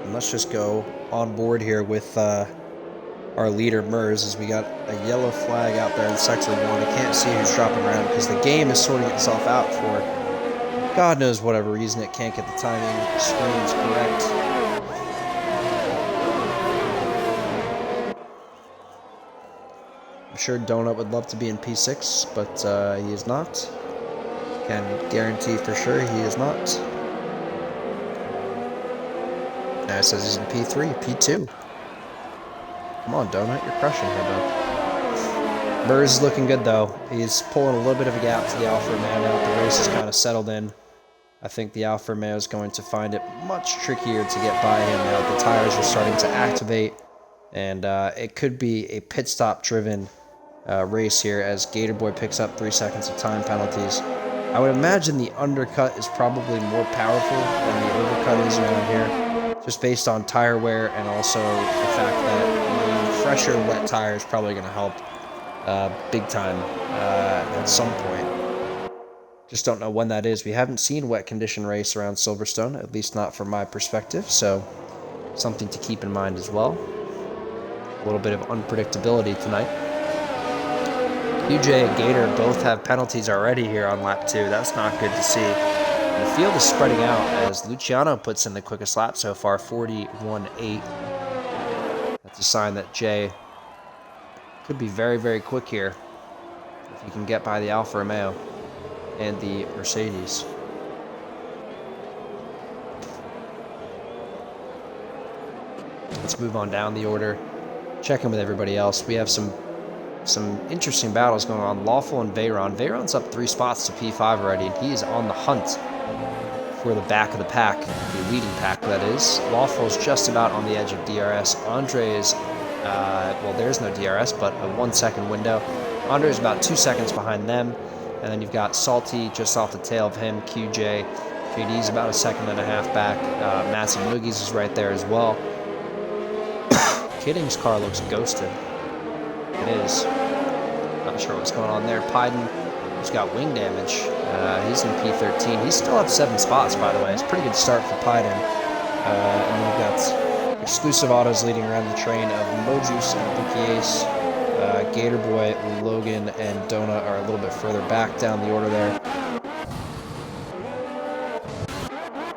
And let's just go on board here with our leader, Mers, as we got a yellow flag out there in Sector 1. I can't see who's dropping around because the game is sorting itself out for God knows whatever reason. It can't get the timing screens correct. I'm sure Donut would love to be in P6, but he is not. Can guarantee for sure he is not. Now it says he's in P3, P2. Come on, Donut, you're crushing here, bud. Mers is looking good, though. He's pulling a little bit of a gap to the Alfa Romeo now. The race is kind of settled in. I think the Alfa Romeo is going to find it much trickier to get by him now that the tires are starting to activate. And it could be a pit stop driven race here as Gator Boy picks up 3 seconds of time penalties. I would imagine the undercut is probably more powerful than the overcut is around here, just based on tire wear and also the fact that fresher wet tire is probably going to help big time at some point. Just don't know when that is. We haven't seen wet condition race around Silverstone, at least not from my perspective, so something to keep in mind as well. A little bit of unpredictability tonight. QJ and Gator both have penalties already here on lap 2. That's not good to see. The field is spreading out as Luciano puts in the quickest lap so far, 41.8. That's a sign that Jay could be very, very quick here if he can get by the Alfa Romeo and the Mercedes. Let's move on down the order. Check in with everybody else. We have some interesting battles going on. Lawful and Veyron. Veyron's up 3 spots to P5 already, and he is on the hunt for the back of the pack, the leading pack, that is. Lawful's just about on the edge of DRS. Andre is, well, there's no DRS, but a 1 second window. Andre is about 2 seconds behind them. And then you've got Salty just off the tail of him. QJ. JD's about 1.5 seconds back. Massive Noogies is right there as well. Kidding's car looks ghosted. It is. Not sure what's going on there. Pyden has got wing damage. He's in P13. He's still up 7 spots, by the way. It's a pretty good start for Pyden. And then we've got exclusive autos leading around the train of Mojus and Buki Ace. Gator Boy, Logan, and Donut are a little bit further back down the order there.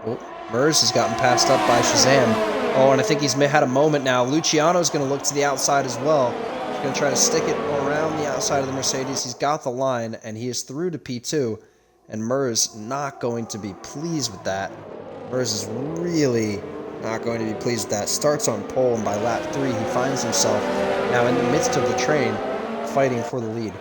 Oh, Mers has gotten passed up by Shazam. Oh, and I think he's had a moment now. Luciano's going to look to the outside as well. He's going to try to stick it around the outside of the Mercedes. He's got the line, and he is through to P2. And Mers not going to be pleased with that. Mers is really not going to be pleased with that. Starts on pole, and by lap 3, he finds himself now in the midst of the train, fighting for the lead.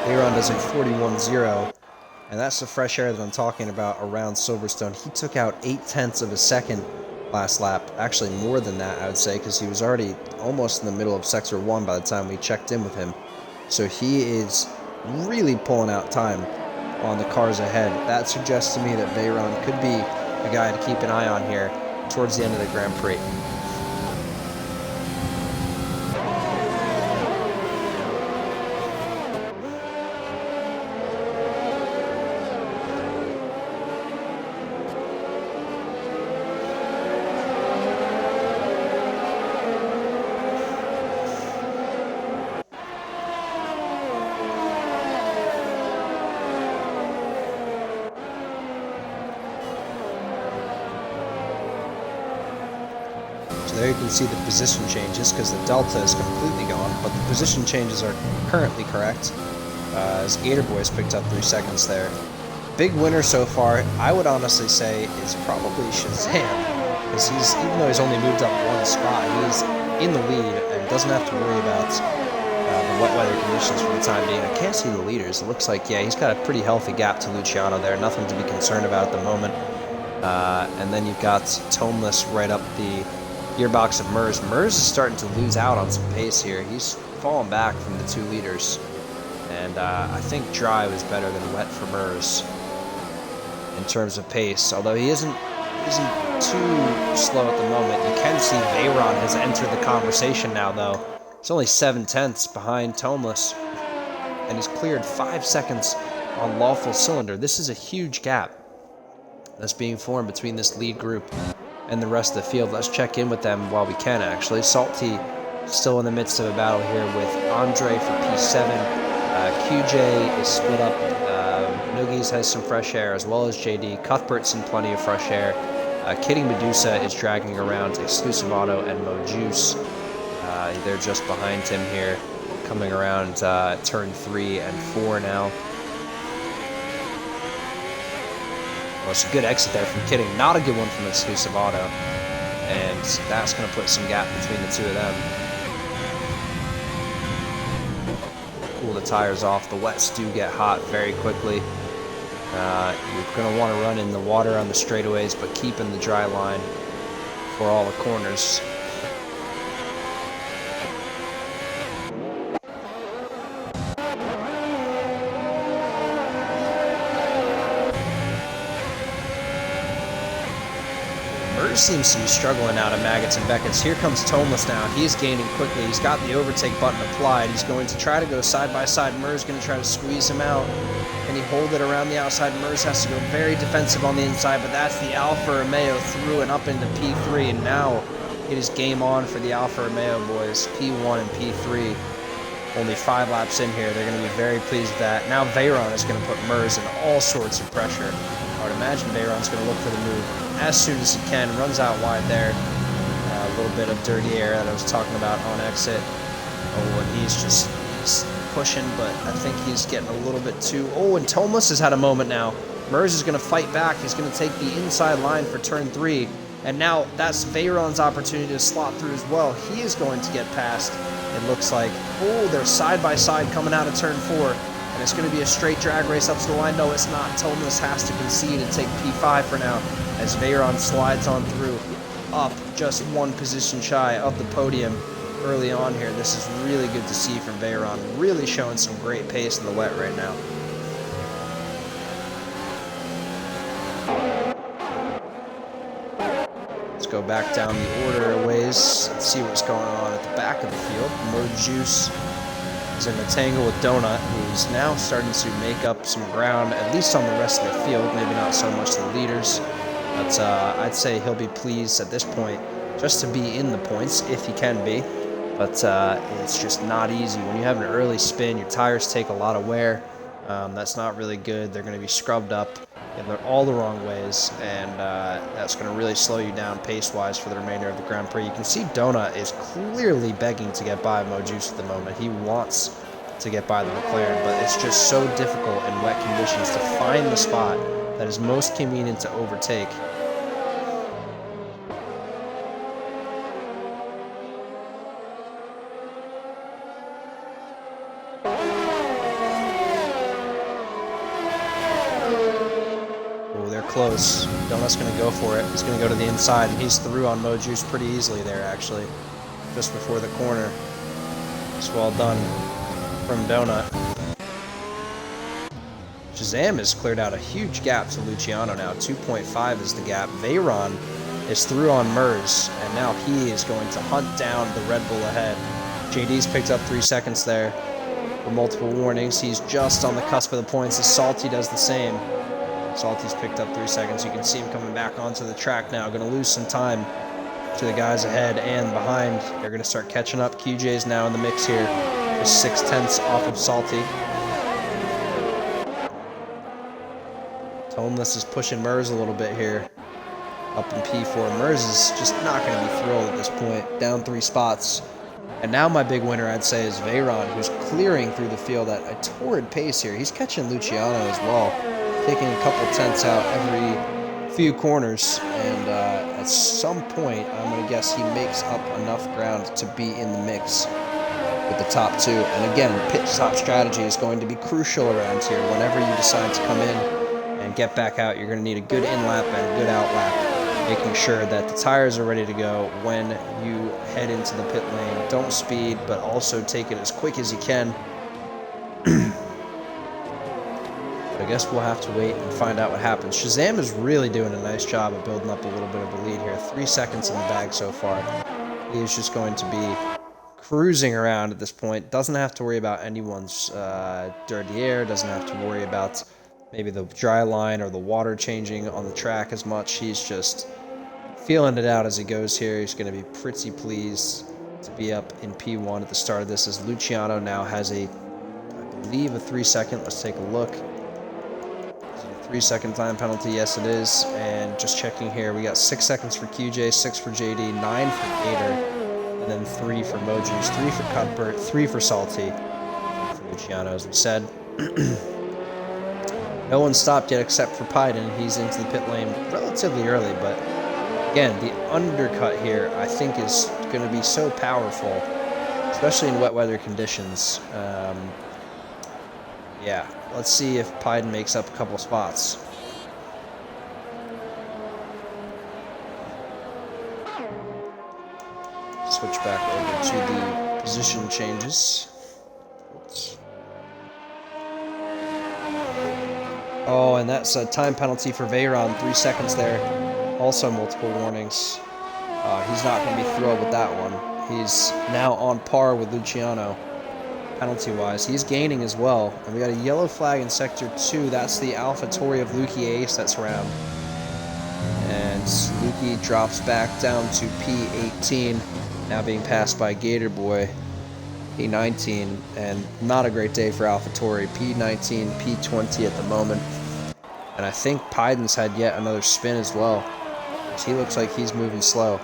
Aaron does a 41.0, and that's the fresh air that I'm talking about around Silverstone. He took out 0.8 of a second last lap. Actually, more than that, I would say, because he was already almost in the middle of Sector 1 by the time we checked in with him. So he is really pulling out time on the cars ahead. That suggests to me that Veyron could be a guy to keep an eye on here towards the end of the Grand Prix. there you can see the position changes because the delta is completely gone, but the position changes are currently correct. As Gator Boys picked up 3 seconds there. Big winner so far, I would honestly say, is probably Shazam, because even though he's only moved up 1 spot, he's in the lead and doesn't have to worry about the wet weather conditions for the time being. I can't see the leaders. It looks like, yeah, he's got a pretty healthy gap to Luciano there. Nothing to be concerned about at the moment. And then you've got Tomeless right up the gearbox of Mers. Mers is starting to lose out on some pace here. He's fallen back from the 2 leaders. And I think dry was better than wet for Mers in terms of pace. Although he isn't too slow at the moment. You can see Veyron has entered the conversation now, though. It's only 7/10 behind Tomeless. And he's cleared 5 seconds on Lawful Cylinder. This is a huge gap that's being formed between this lead group and the rest of the field. Let's check in with them while we can, actually. Salty still in the midst of a battle here with Andre for P7. QJ is split up. Noogies has some fresh air, as well as JD. Cuthbert's in plenty of fresh air. Kidding Medusa is dragging around Exclusive Auto and Mojuice. They're just behind him here, coming around turn 3 and 4 now. Well, it's a good exit there from Kidding. Not a good one from Exclusive Auto. And that's going to put some gap between the 2 of them. Cool the tires off. The wets do get hot very quickly. You're going to want to run in the water on the straightaways, but keep in the dry line for all the corners. Seems to be struggling out of Maggots and Beckett's. Here comes Tomeless now. He's gaining quickly. He's got the overtake button applied. He's going to try to go side by side. Mers going to try to squeeze him out. Can he hold it around the outside? Mers has to go very defensive on the inside, but that's the Alfa Romeo through and up into P3, and now it is game on for the Alfa Romeo boys. P1 and P3. Only 5 laps in here. They're going to be very pleased with that. Now Veyron is going to put Mers in all sorts of pressure. I would imagine Veyron's going to look for the move as soon as he can. Runs out wide there. A little bit of dirty air that I was talking about on exit. Oh, and he's pushing, but I think he's getting a little bit too... Oh, and Tomeless has had a moment now. Mers is going to fight back. He's going to take the inside line for turn 3. And now that's Veyron's opportunity to slot through as well. He is going to get past, it looks like. Oh, they're side by side coming out of turn 4. And it's going to be a straight drag race up to the line. No, it's not. Tomeless has to concede and take P5 for now as Veyron slides on through, up just 1 position shy of the podium early on here. This is really good to see from Veyron. Really showing some great pace in the wet right now. Let's go back down the order a ways and see what's going on at the back of the field. Mojuice is in the tangle with Donut, who's now starting to make up some ground, at least on the rest of the field. Maybe not so much the leaders, but I'd say he'll be pleased at this point just to be in the points, if he can be. But it's just not easy. When you have an early spin, your tires take a lot of wear. That's not really good. They're going to be scrubbed up in all the wrong ways, and that's going to really slow you down pace-wise for the remainder of the Grand Prix. You can see Donut is clearly begging to get by Mojuice at the moment. He wants to get by the McLaren, but it's just so difficult in wet conditions to find the spot that is most convenient to overtake. Close. Donut's going to go for it. He's going to go to the inside, and he's through on Mojuice pretty easily there, actually, just before the corner. It's well done from Donut. Shazam has cleared out a huge gap to Luciano now. 2.5 is the gap. Veyron is through on Mers, and now he is going to hunt down the Red Bull ahead. JD's picked up 3 seconds there for multiple warnings. He's just on the cusp of the points as Salty does the same. Salty's picked up 3 seconds. You can see him coming back onto the track now. Going to lose some time to the guys ahead and behind. They're going to start catching up. QJ's now in the mix here. Just 6/10 off of Salty. Tomeless is pushing Mers a little bit here. up in P4. Mers is just not going to be thrilled at this point, down 3 spots. And now my big winner, I'd say, is Veyron, who's clearing through the field at a torrid pace here. He's catching Luciano as well, taking a couple tenths out every few corners. And at some point, I'm going to guess he makes up enough ground to be in the mix with the top 2. And again, pit stop strategy is going to be crucial around here. Whenever you decide to come in and get back out, you're going to need a good in-lap and a good out-lap, making sure that the tires are ready to go when you head into the pit lane. Don't speed, but also take it as quick as you can. But I guess we'll have to wait and find out what happens. Shazam is really doing a nice job of building up a little bit of a lead here. 3 seconds in the bag so far. He is just going to be cruising around at this point. Doesn't have to worry about anyone's dirty air. Doesn't have to worry about maybe the dry line or the water changing on the track as much. He's just feeling it out as he goes here. He's going to be pretty pleased to be up in P1 at the start of this, as Luciano now has I believe, a 3-second. Let's take a look. Is it a 3-second time penalty? Yes, it is. And just checking here, we got 6 seconds for QJ, 6 for JD, 9 for Gator, and then 3 for Mojuice, 3 for Cuthbert, 3 for Salty, 3 for Luciano, as we said. No one stopped yet except for Pyden. He's into the pit lane relatively early, but again, the undercut here I think is going to be so powerful, especially in wet weather conditions. Yeah, let's see if Pyden makes up a couple spots. Switch back over to the position changes. Oops. Oh, and that's a time penalty for Veyron, 3 seconds there. Also multiple warnings. He's not going to be thrilled with that one. He's now on par with Luciano, penalty-wise. He's gaining as well. And we got a yellow flag in Sector 2. That's the AlphaTauri of Lukey Ace that's around. And Lukey drops back down to P18, now being passed by Gator Boy, P19. And not a great day for AlphaTauri. P19, P20 at the moment. And I think Pyden's had yet another spin as well. He looks like he's moving slow.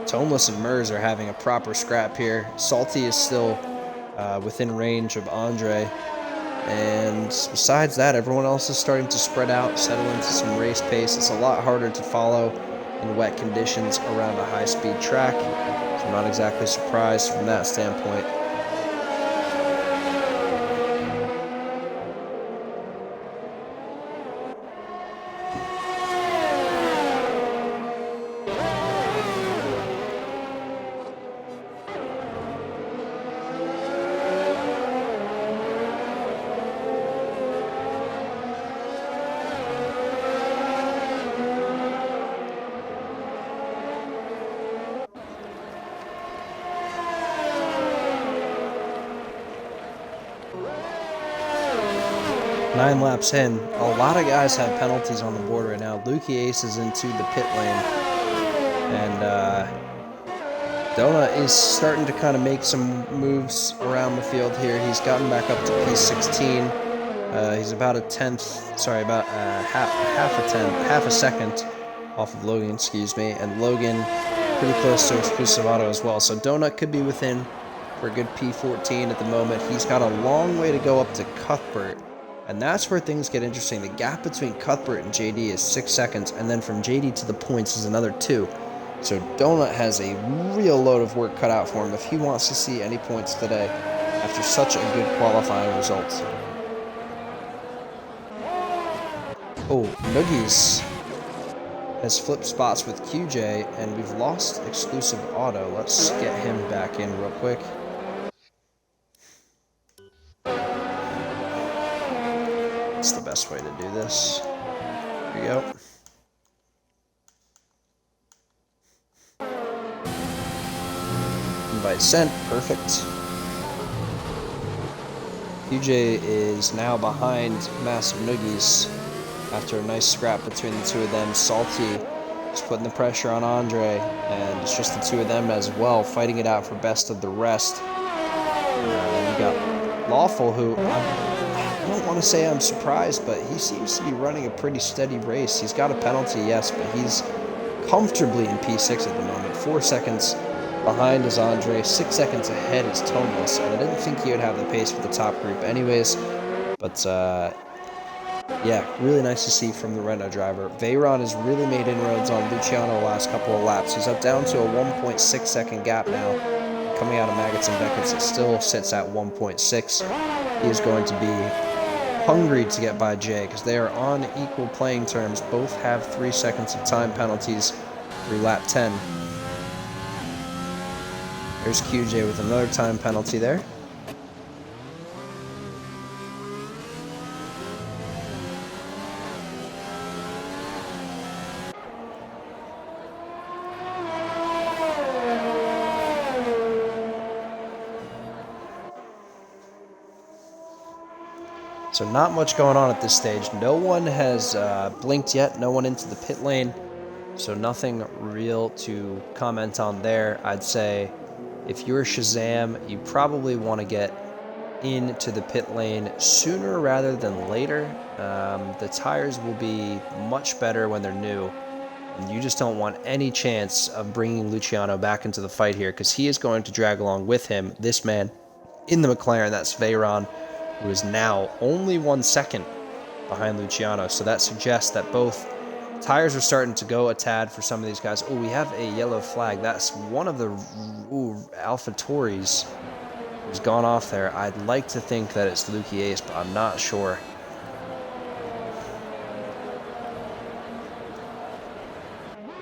Toneless and Mers are having a proper scrap here. Salty is still within range of Andre. And besides that, everyone else is starting to spread out, settle into some race pace. It's a lot harder to follow in wet conditions around a high-speed track. So I'm not exactly surprised from that standpoint. Nine laps in, a lot of guys have penalties on the board right now. Lukey Ace is into the pit lane, and Donut is starting to kind of make some moves around the field here. He's gotten back up to P16. He's about a tenth, sorry, about half a second off of Logan, excuse me, and Logan pretty close to Exclusive Auto as well. So Donut could be within for a good P14 at the moment. He's got a long way to go up to Cuthbert. And that's where things get interesting. The gap between Cuthbert and JD is 6 seconds, and then from JD to the points is another 2. So Donut has a real load of work cut out for him if he wants to see any points today after such a good qualifying result. Oh, Noogies has flipped spots with QJ, and we've lost Exclusive Auto. Let's get him back in real quick. That's the best way to do this. Here we go. Invite sent. Perfect. QJ is now behind Massive Noogies after a nice scrap between the two of them. Salty is putting the pressure on Andre, and it's just the two of them as well, fighting it out for best of the rest. We got Lawful, who don't want to say I'm surprised, but he seems to be running a pretty steady race. He's got a penalty, yes, but he's comfortably in P6 at the moment. 4 seconds behind is Andre, 6 seconds ahead is Thomas, and I didn't think he would have the pace for the top group anyways, but yeah, really nice to see from the Renault driver. Veyron has really made inroads on Luciano the last couple of laps. He's up down to a 1.6 second gap now. Coming out of Maggots and Beckett's, it still sits at 1.6. He is going to be hungry to get by Jay because they are on equal playing terms. Both have 3 seconds of time penalties through lap 10. There's QJ with another time penalty there. So not much going on at this stage. No one has blinked yet. No one into the pit lane. So nothing real to comment on there. I'd say if you're Shazam, you probably want to get into the pit lane sooner rather than later. The tires will be much better when they're new. And you just don't want any chance of bringing Luciano back into the fight here because he is going to drag along with him this man in the McLaren. That's Veyron, who is now only 1 second behind Luciano. So that suggests that both tires are starting to go a tad for some of these guys. Oh, we have a yellow flag. That's one of the AlphaTauris who's gone off there. I'd like to think that it's Lukey Ace, but I'm not sure.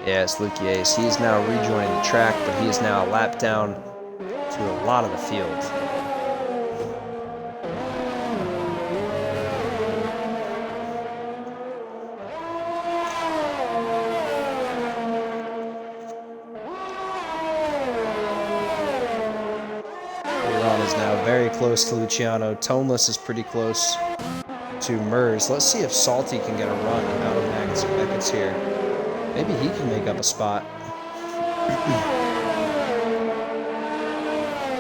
Yeah, it's Lukey Ace. He is now rejoining the track, but he is now a lap down to a lot of the field. Is now very close to Luciano. Toneless is pretty close to Mers. Let's see if Salty can get a run out of Maggots and Beckett's here. Maybe he can make up a spot.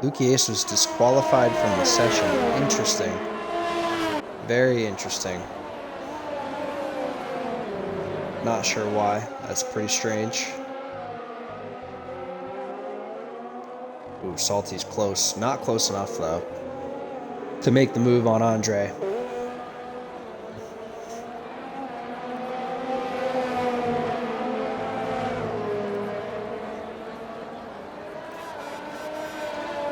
Lukey Ace was disqualified from the session. Interesting. Very interesting. Not sure why. That's pretty strange. Ooh, Salty's close. Not close enough, though, to make the move on Andre.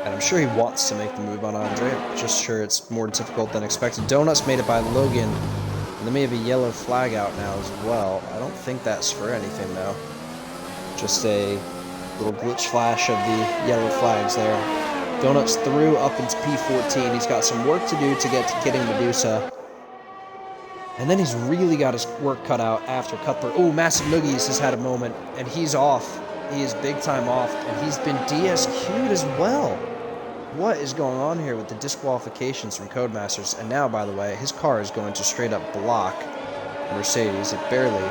And I'm sure he wants to make the move on Andre. Just sure it's more difficult than expected. Donuts made it by Logan. And then we have a yellow flag out now as well. I don't think that's for anything, though. Just a little glitch flash of the yellow flags there. Donuts through up into P14. He's got some work to do to get to Kidding Medusa. And then he's really got his work cut out after Cuthbert. Oh, Massive Noogies has had a moment, and he's off. He is big time off, and he's been DSQ'd as well. What is going on here with the disqualifications from Codemasters? And now, by the way, his car is going to straight up block Mercedes. It barely,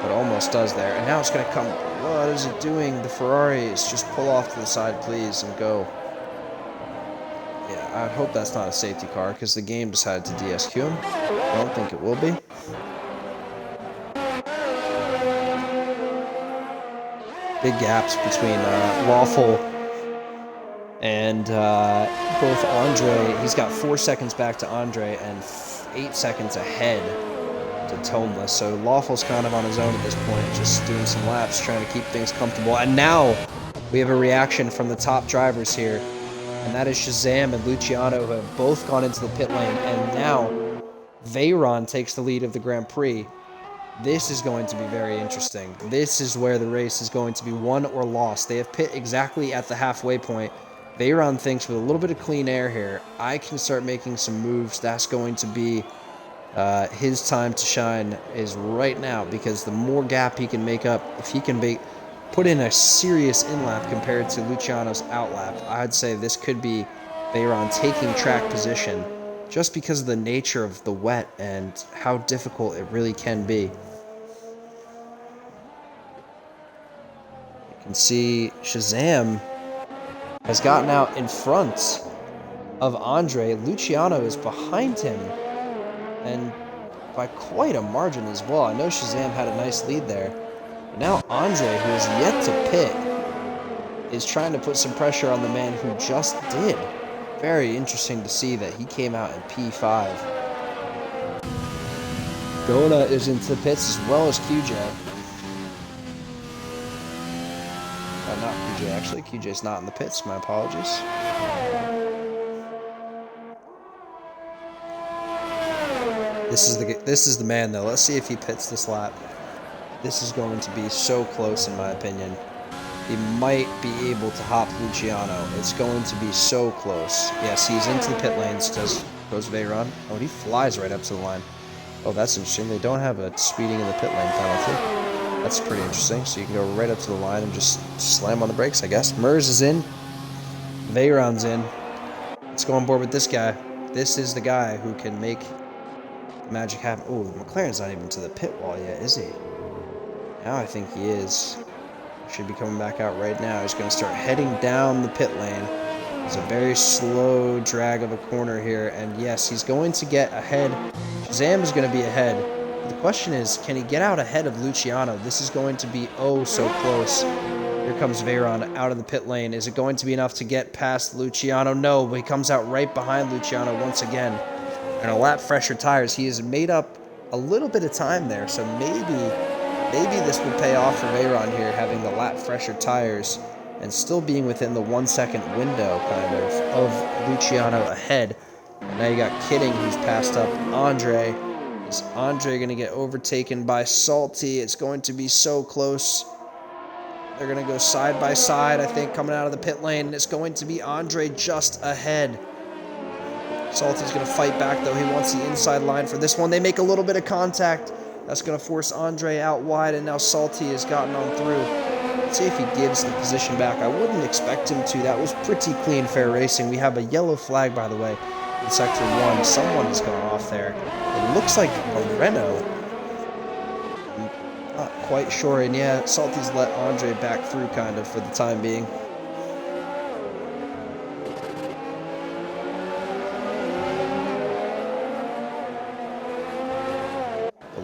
but almost does there. And now it's going to come. What is it doing? The Ferraris just pull off to the side, please, and go. Yeah, I hope that's not a safety car because the game decided to DSQ him. I don't think it will be. Big gaps between Lawful and both Andre. He's got 4 seconds back to Andre and 8 seconds ahead to Toneless. So Lawful's kind of on his own at this point, just doing some laps, trying to keep things comfortable. And now we have a reaction from the top drivers here, and that is Shazam and Luciano, who have both gone into the pit lane, and now Veyron takes the lead of the Grand Prix. This is going to be very interesting. This is where the race is going to be won or lost. They have pit exactly at the halfway point. Veyron thinks with a little bit of clean air here, I can start making some moves. That's going to be his time to shine is right now, because the more gap he can make up, if he can put in a serious in-lap compared to Luciano's out-lap, I'd say this could be Veyron taking track position just because of the nature of the wet and how difficult it really can be. You can see Shazam has gotten out in front of Andre. Luciano is behind him and by quite a margin as well. I know Shazam had a nice lead there. But now Andre, who is yet to pit, is trying to put some pressure on the man who just did. Very interesting to see that he came out in P5. Donut is into the pits as well as QJ. Not QJ, actually. QJ's not in the pits. My apologies. This is the man, though. Let's see if he pits this lap. This is going to be so close, in my opinion. He might be able to hop Luciano. It's going to be so close. Yes, he's into the pit lanes. Goes Veyron. Oh, he flies right up to the line. Oh, that's interesting. They don't have a speeding in the pit lane penalty. That's pretty interesting. So you can go right up to the line and just slam on the brakes, I guess. Mers is in. Veyron's in. Let's go on board with this guy. This is the guy who can make the magic happen. Oh, McLaren's not even to the pit wall yet, is he? Now I think he is. Should be coming back out right now. He's going to start heading down the pit lane. It's a very slow drag of a corner here. And yes, he's going to get ahead. Shazam is going to be ahead. But the question is, can he get out ahead of Luciano? This is going to be oh so close. Here comes Veyron out of the pit lane. Is it going to be enough to get past Luciano? No, but he comes out right behind Luciano once again. And a lap fresher tires. He has made up a little bit of time there. So maybe this will pay off for Veyron here, having the lap fresher tires and still being within the 1 second window, kind of Luciano ahead. And now you got Kidding, who's passed up Andre. Is Andre going to get overtaken by Salty? It's going to be so close. They're going to go side by side, I think, coming out of the pit lane. And it's going to be Andre just ahead. Salty's going to fight back, though. He wants the inside line for this one. They make a little bit of contact. That's going to force Andre out wide, and now Salty has gotten on through. Let's see if he gives the position back. I wouldn't expect him to. That was pretty clean, fair racing. We have a yellow flag, by the way, in Sector 1. Someone has gone off there. It looks like a Renault. I'm not quite sure, and yeah, Salty's let Andre back through, kind of, for the time being.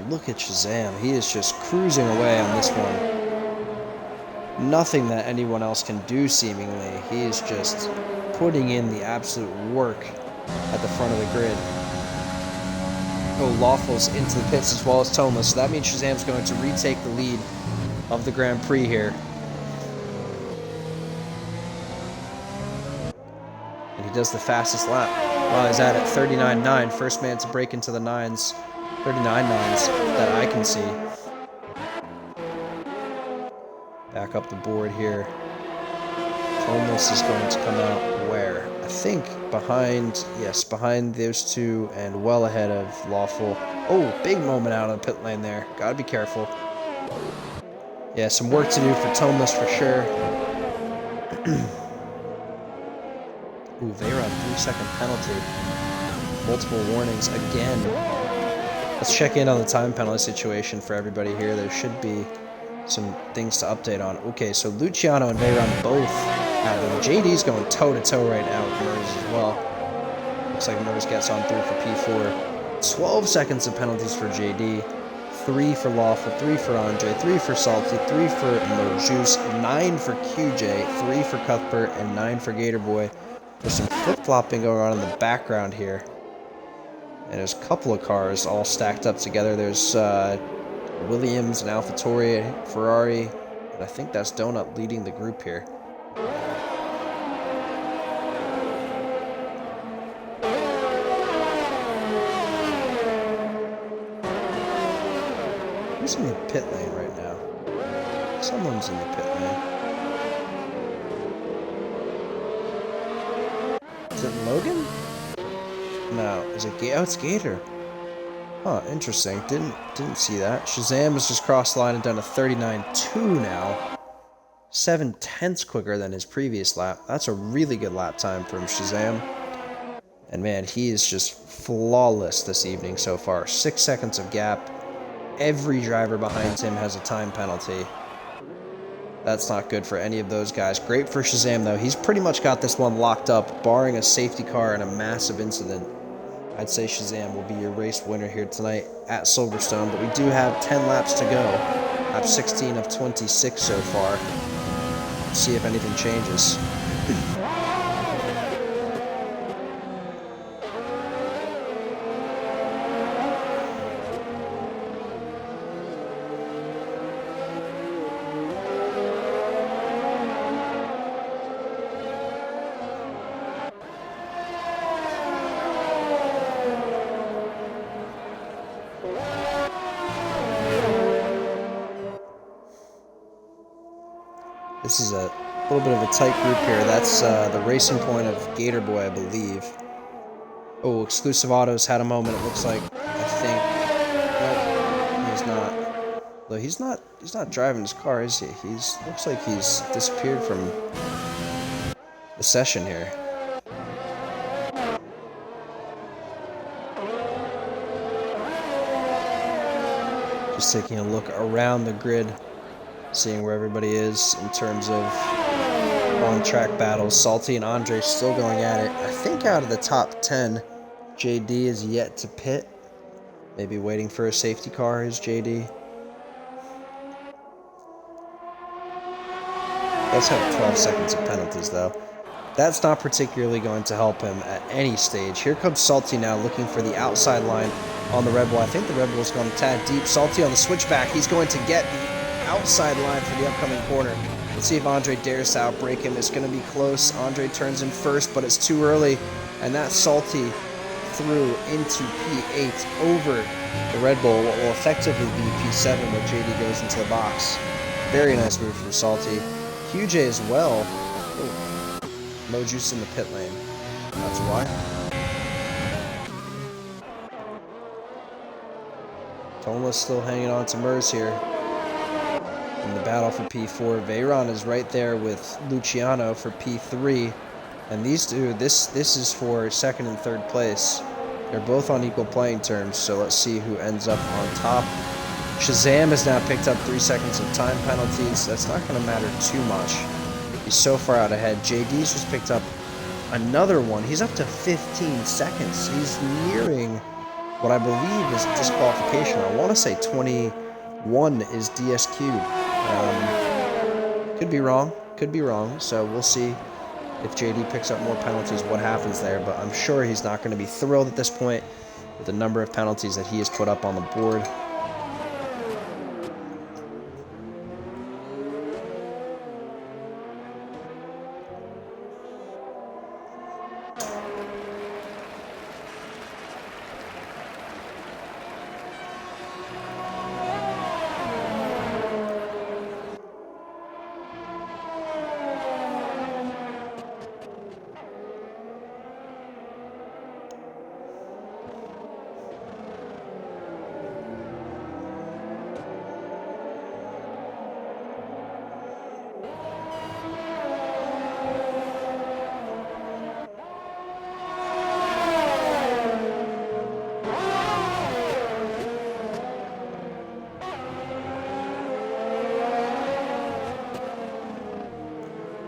Look at Shazam. He is just cruising away on this one. Nothing that anyone else can do, seemingly. He is just putting in the absolute work at the front of the grid. Oh, Lawful's into the pits as well as Toneless. So that means Shazam's going to retake the lead of the Grand Prix here. And he does the fastest lap. Well, he's at it 39.9. First man to break into the nines. 39.9s that I can see. Back up the board here. Toneless is going to come out where? I think behind, yes, behind those two and well ahead of Lawful. Oh, big moment out of the pit lane there. Gotta be careful. Yeah, some work to do for Toneless for sure. Ooh, Veyron, 3-second penalty. Multiple warnings again. Let's check in on the time penalty situation for everybody here. There should be some things to update on. Okay, so Luciano and Veyron both have them. JD's going toe-to-toe right now with Mers as well. Looks like Mers gets on through for P4. 12 seconds of penalties for JD. 3 for Lawful, 3 for Andre, 3 for Salty, 3 for Mojuice, 9 for QJ, 3 for Cuthbert, and 9 for Gatorboy. There's some flip-flopping going on in the background here. And there's a couple of cars all stacked up together. There's Williams and AlphaTauri, Ferrari, and I think that's Donut leading the group here. Who's in the pit lane right now? Someone's in the pit lane. Is it Logan? No, is it Gator? Oh, it's Gator. Huh, interesting. Didn't see that. Shazam has just crossed the line and done a 39.2 now. 7/10 quicker than his previous lap. That's a really good lap time from Shazam. And man, he is just flawless this evening so far. 6 seconds of gap. Every driver behind him has a time penalty. That's not good for any of those guys. Great for Shazam, though. He's pretty much got this one locked up, barring a safety car and a massive incident. I'd say Shazam will be your race winner here tonight at Silverstone, but we do have 10 laps to go. Lap 16 of 26 so far. Let's see if anything changes. This is a little bit of a tight group here. That's the racing point of Gator Boy, I believe. Oh, Exclusive Autos had a moment, it looks like. I think. Nope, he's not. Though he's not driving his car, is he? Looks like he's disappeared from the session here. Just taking a look around the grid, seeing where everybody is in terms of on-track battles. Salty and Andre still going at it. I think out of the top 10, JD is yet to pit. Maybe waiting for a safety car is JD. Does have 12 seconds of penalties though. That's not particularly going to help him at any stage. Here comes Salty now looking for the outside line on the Red Bull. I think the Red Bull's gone a tad deep. Salty on the switchback. He's going to get the outside line for the upcoming corner. Let's see if Andre dares to outbrake him. It's going to be close. Andre turns in first, but it's too early. And that's Salty through into P8 over the Red Bull, what will effectively be P7 where JD goes into the box. Very nice move from Salty. QJ as well. Oh. No juice in the pit lane. That's why. Tonla's still hanging on to Mers here. In the battle for P4, Veyron is right there with Luciano for P3. And these two, this is for second and third place. They're both on equal playing terms, so let's see who ends up on top. Shazam has now picked up 3 seconds of time penalties. That's not going to matter too much. He's so far out ahead. JD's just picked up another one. He's up to 15 seconds. He's nearing what I believe is disqualification. I want to say 21 is DSQ'd. Could be wrong. Could be wrong. So we'll see if JD picks up more penalties, what happens there. But I'm sure he's not going to be thrilled at this point with the number of penalties that he has put up on the board.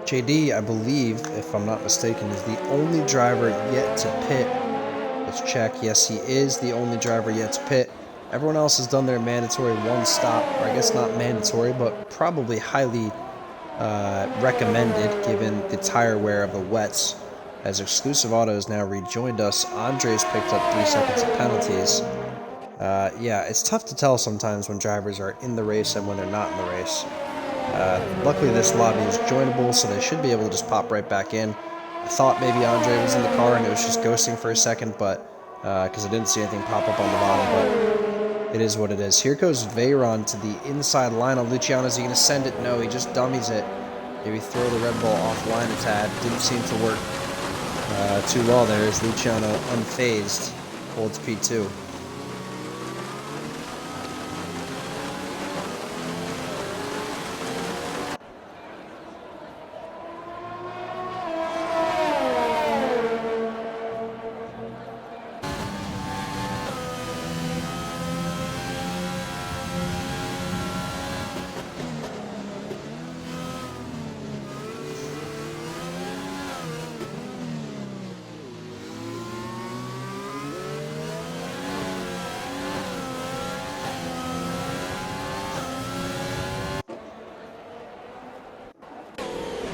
JD, I believe, if I'm not mistaken, is the only driver yet to pit. Let's check. Yes, he is the only driver yet to pit. Everyone else has done their mandatory one stop, or I guess not mandatory, but probably highly recommended given the tire wear of the wets. As Exclusive Auto has now rejoined us, Andre's picked up 3 seconds of penalties. Yeah, it's tough to tell sometimes when drivers are in the race and when they're not in the race. Luckily this lobby is joinable, so they should be able to just pop right back in. I thought maybe Andre was in the car and it was just ghosting for a second, but because I didn't see anything pop up on the bottom, but it is what it is. Here goes Veyron to the inside line on Luciano. Is he going to send it? No, he just dummies it. Maybe throw the Red Bull offline a tad. Didn't seem to work too well there as Luciano unfazed holds P2.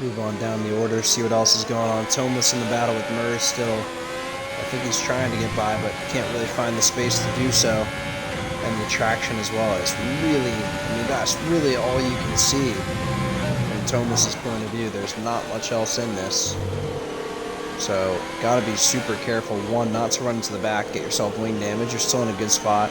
Move on down the order, see what else is going on. Thomas in the battle with Murs still. I think he's trying to get by, but can't really find the space to do so. And the traction as well is really, I mean, that's really all you can see from Thomas's point of view. There's not much else in this. So, gotta be super careful. One, not to run into the back, get yourself wing damage. You're still in a good spot.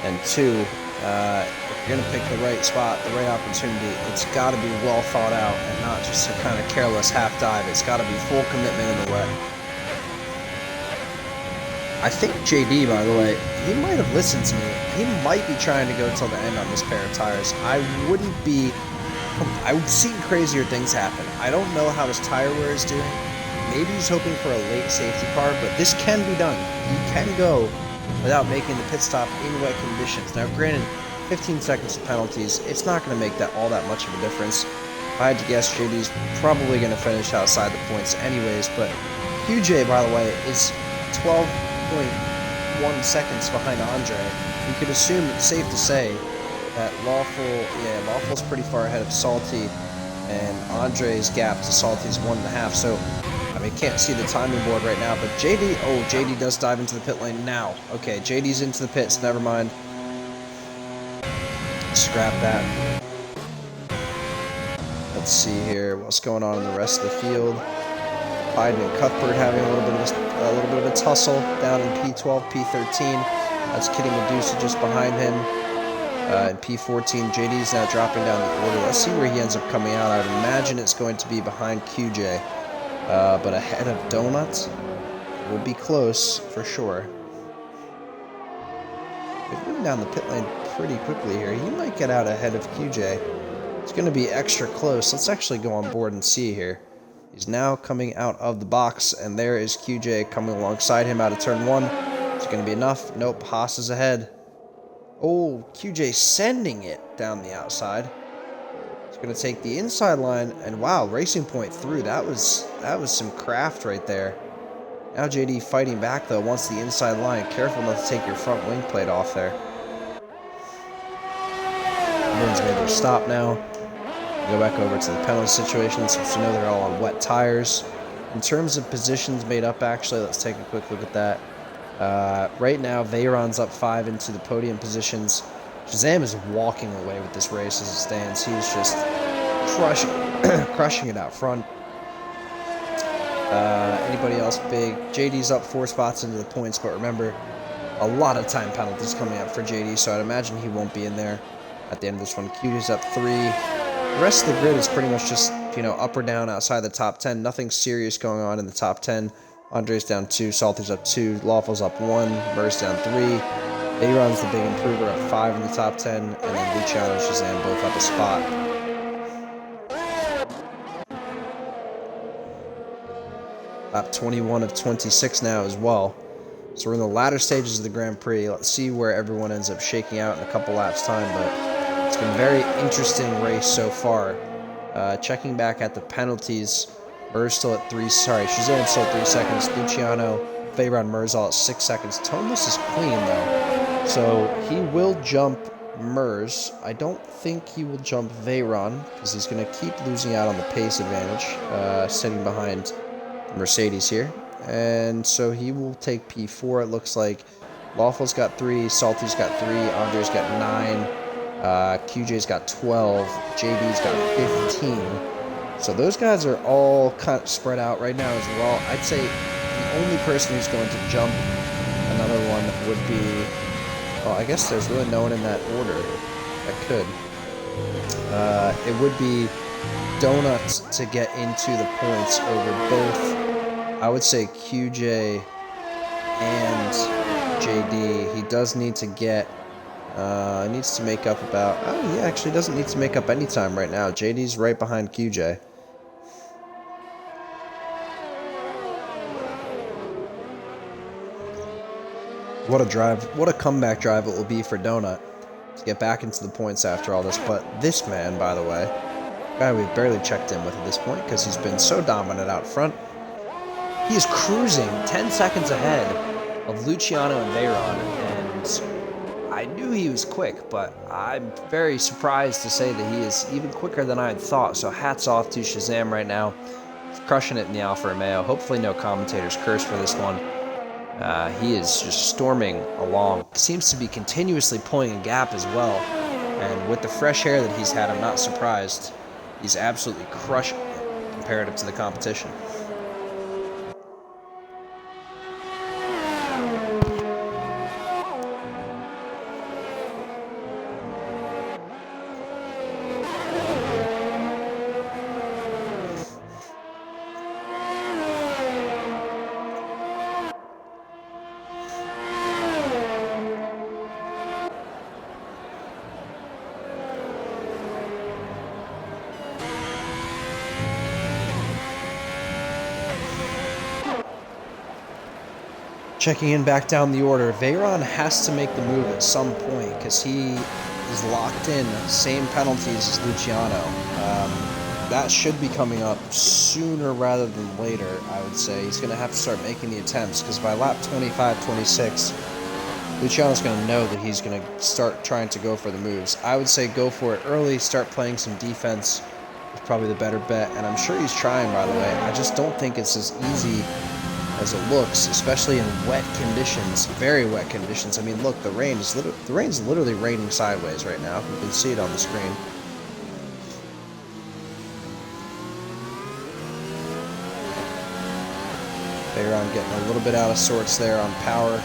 And two, if you're going to pick the right spot, the right opportunity, it's got to be well thought out and not just a kind of careless half dive. It's got to be full commitment in the wet. I think JD, by the way, he might have listened to me. He might be trying to go till the end on this pair of tires. I've seen crazier things happen. I don't know how his tire wear is doing. Maybe he's hoping for a late safety car, but this can be done. He can go without making the pit stop in wet conditions. Now, granted, 15 seconds of penalties, it's not going to make that all that much of a difference. If I had to guess, JD's probably going to finish outside the points anyways, but QJ, by the way, is 12.1 seconds behind Andre. You could assume it's safe to say that Lawful's pretty far ahead of Salty, and Andre's gap to Salty's 1.5, so I mean, can't see the timing board right now, but JD does dive into the pit lane now. Okay, JD's into the pits, never mind. Scrap that. Let's see here, what's going on in the rest of the field. Biden and Cuthbert having a little bit of a tussle down in P12, P13. That's Kitty Medusa just behind him. In P14, JD's now dropping down the order. Let's see where he ends up coming out. I would imagine it's going to be behind QJ. But ahead of Donut will be close for sure. He's moving down the pit lane pretty quickly here. He might get out ahead of QJ. It's going to be extra close. Let's actually go on board and see here. He's now coming out of the box, and there is QJ coming alongside him out of turn 1. Is it going to be enough? Nope. Haas is ahead. Oh, QJ sending it down the outside. Going to take the inside line, and wow, Racing Point through. That was some craft right there. Now JD fighting back though, wants the inside line. Careful not to take your front wing plate off there. Everyone's made their stop now. Go back over to the penalty situation since we know they're all on wet tires. In terms of positions made up, actually, let's take a quick look at that. Right now, Veyron's up 5 into the podium positions. Shazam is walking away with this race as it stands. He's just crushing it out front. Anybody else big? JD's up 4 spots into the points, but remember, a lot of time penalties coming up for JD, so I'd imagine he won't be in there at the end of this one. Q's up 3. The rest of the grid is pretty much just, up or down outside the top 10. Nothing serious going on in the top 10. Andre's down 2, Salty's up 2, Lawful's up 1, Murs down 3. Veyron's the big improver up 5 in the top 10, and then Luciano and Shazam both up a spot. Lap 21 of 26 now as well. So we're in the latter stages of the Grand Prix. Let's see where everyone ends up shaking out in a couple laps' time, but it's been a very interesting race so far. Checking back at the penalties, Murs still at Shazam still at 3 seconds, Luciano, Veyron, Murs all at 6 seconds. Thomas is clean though. So he will jump Murs. I don't think he will jump Veyron because he's going to keep losing out on the pace advantage, sitting behind Mercedes here. And so he will take P4, it looks like. Lawful's got 3, Salty's got 3, Andre's got 9, QJ's got 12, JD's got 15. So those guys are all kind of spread out right now as well. I'd say the only person who's going to jump another one would be... Well, I guess there's really no one in that order that could. It would be Donuts to get into the points over both, I would say, QJ and JD. He does need to get, needs to make up about, he actually doesn't need to make up any time right now. JD's right behind QJ. What a drive, what a comeback drive it will be for Donut to get back into the points after all this. But this man, by the way, guy we've barely checked in with at this point because he's been so dominant out front. He is cruising 10 seconds ahead of Luciano and Veyron, and I knew he was quick, but I'm very surprised to say that he is even quicker than I had thought. So hats off to Shazam right now. He's crushing it in the Alfa Romeo. Hopefully no commentators curse for this one. He is just storming along. Seems to be continuously pulling a gap as well. And with the fresh air that he's had, I'm not surprised. He's absolutely crushing it comparative to the competition. Checking in back down the order, Veyron has to make the move at some point because he is locked in. Same penalties as Luciano. That should be coming up sooner rather than later, I would say. He's going to have to start making the attempts because by lap 25, 26, Luciano's going to know that he's going to start trying to go for the moves. I would say go for it early, start playing some defense is probably the better bet, and I'm sure he's trying, by the way. I just don't think it's as easy as it looks, especially in wet conditions, very wet conditions. I mean, look, the rain's literally raining sideways right now. You can see it on the screen. Veyron getting a little bit out of sorts there on power.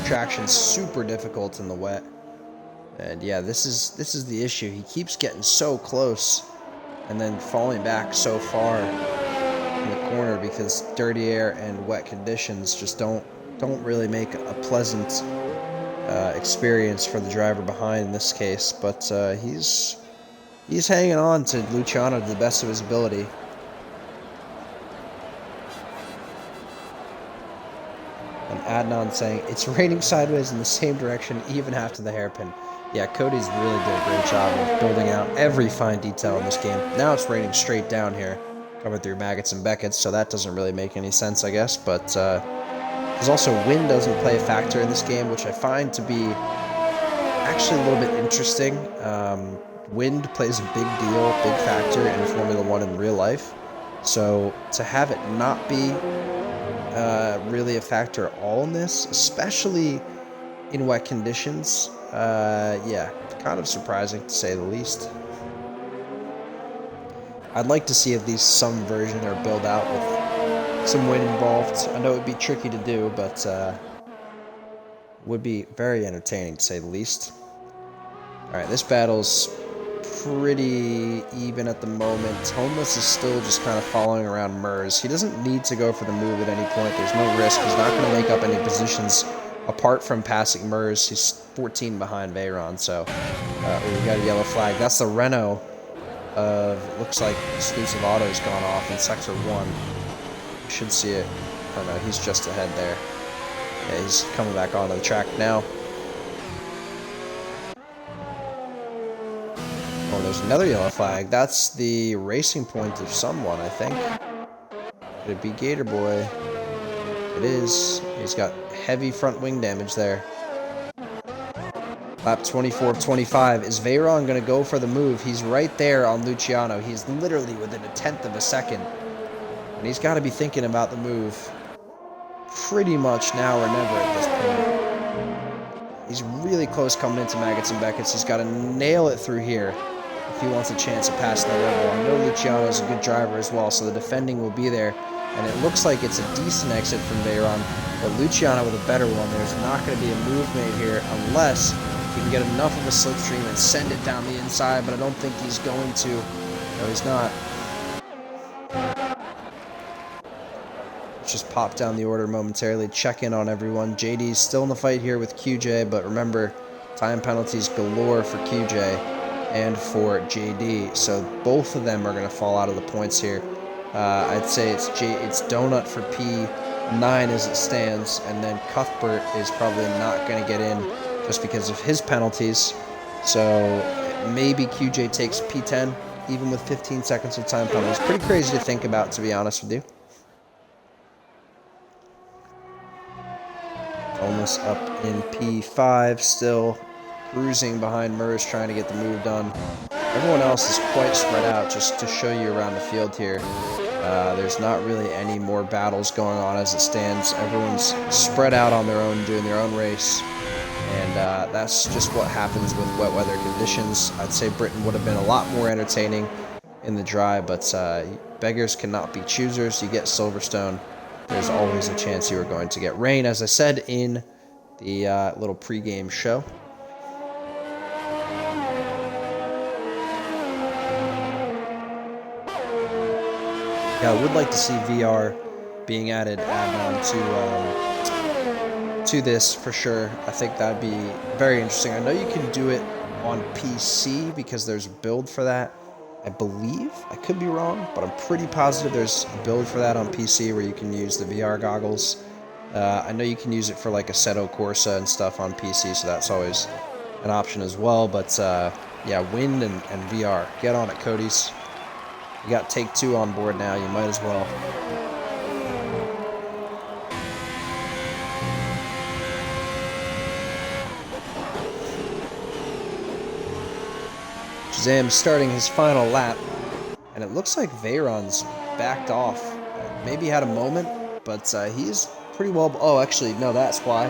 Traction's super difficult in the wet. And yeah, this is the issue. He keeps getting so close and then falling back so far in the corner because dirty air and wet conditions just don't really make a pleasant experience for the driver behind in this case. But he's hanging on to Luciano to the best of his ability. And Adnan saying, it's raining sideways in the same direction even after the hairpin. Yeah, Cody's really did a great job of building out every fine detail in this game. Now it's raining straight down here, coming through Maggots and Beckett's, so that doesn't really make any sense, I guess. But there's also wind doesn't play a factor in this game, which I find to be actually a little bit interesting. Wind plays a big deal, big factor in Formula One in real life. So to have it not be really a factor at all in this, especially in wet conditions, yeah, kind of surprising to say the least. I'd like to see at least some version or build out with some wind involved. I know it would be tricky to do, but would be very entertaining to say the least. Alright, this battle's pretty even at the moment. Homeless is still just kind of following around Mers. He doesn't need to go for the move at any point. There's no risk. He's not going to make up any positions apart from passing Mers. He's 14 behind Veyron, so we got a yellow flag. That's the Renault of, looks like exclusive auto's gone off in sector 1. You should see it. Oh no, he's just ahead there. Yeah, he's coming back onto the track now. Oh, there's another yellow flag. That's the racing point of someone, I think. Could it be Gator Boy? It is. He's got heavy front wing damage there. Lap 24 of 25. Is Veyron going to go for the move? He's right there on Luciano. He's literally within a tenth of a second. And he's got to be thinking about the move pretty much now or never at this point. He's really close coming into Maggots and Beckett's. He's got to nail it through here if he wants a chance of passing the level. I know Luciano's a good driver as well, so the defending will be there. And it looks like it's a decent exit from Veyron, but Luciano with a better one. There's not going to be a move made here unless he can get enough of a slipstream and send it down the inside, but I don't think he's going to. No, he's not. Just pop down the order momentarily, check in on everyone. JD's still in the fight here with QJ, but remember, time penalties galore for QJ and for JD, so both of them are going to fall out of the points here. I'd say it's Donut for P9 as it stands, and then Cuthbert is probably not going to get in just because of his penalties. So maybe QJ takes P10, even with 15 seconds of time penalties. Pretty crazy to think about, to be honest with you. Thomas up in P5, still cruising behind Mers, trying to get the move done. Everyone else is quite spread out. Just to show you around the field here, there's not really any more battles going on as it stands. Everyone's spread out on their own, doing their own race. And that's just what happens with wet weather conditions. I'd say Britain would have been a lot more entertaining in the dry, but beggars cannot be choosers. You get Silverstone, there's always a chance you are going to get rain, as I said in the little pregame show. Yeah, I would like to see VR being added on to this for sure. I think that'd be very interesting. I know you can do it on PC because there's a build for that. I believe, I could be wrong, but I'm pretty positive there's a build for that on PC where you can use the VR goggles. I know you can use it for like Assetto Corsa and stuff on PC, so that's always an option as well. But yeah, wind and VR. Get on it, Cody's. You got Take-Two on board now, you might as well. Shazam starting his final lap, and it looks like Veyron's backed off. Maybe had a moment, but he's pretty well... Oh, actually, no, that's why.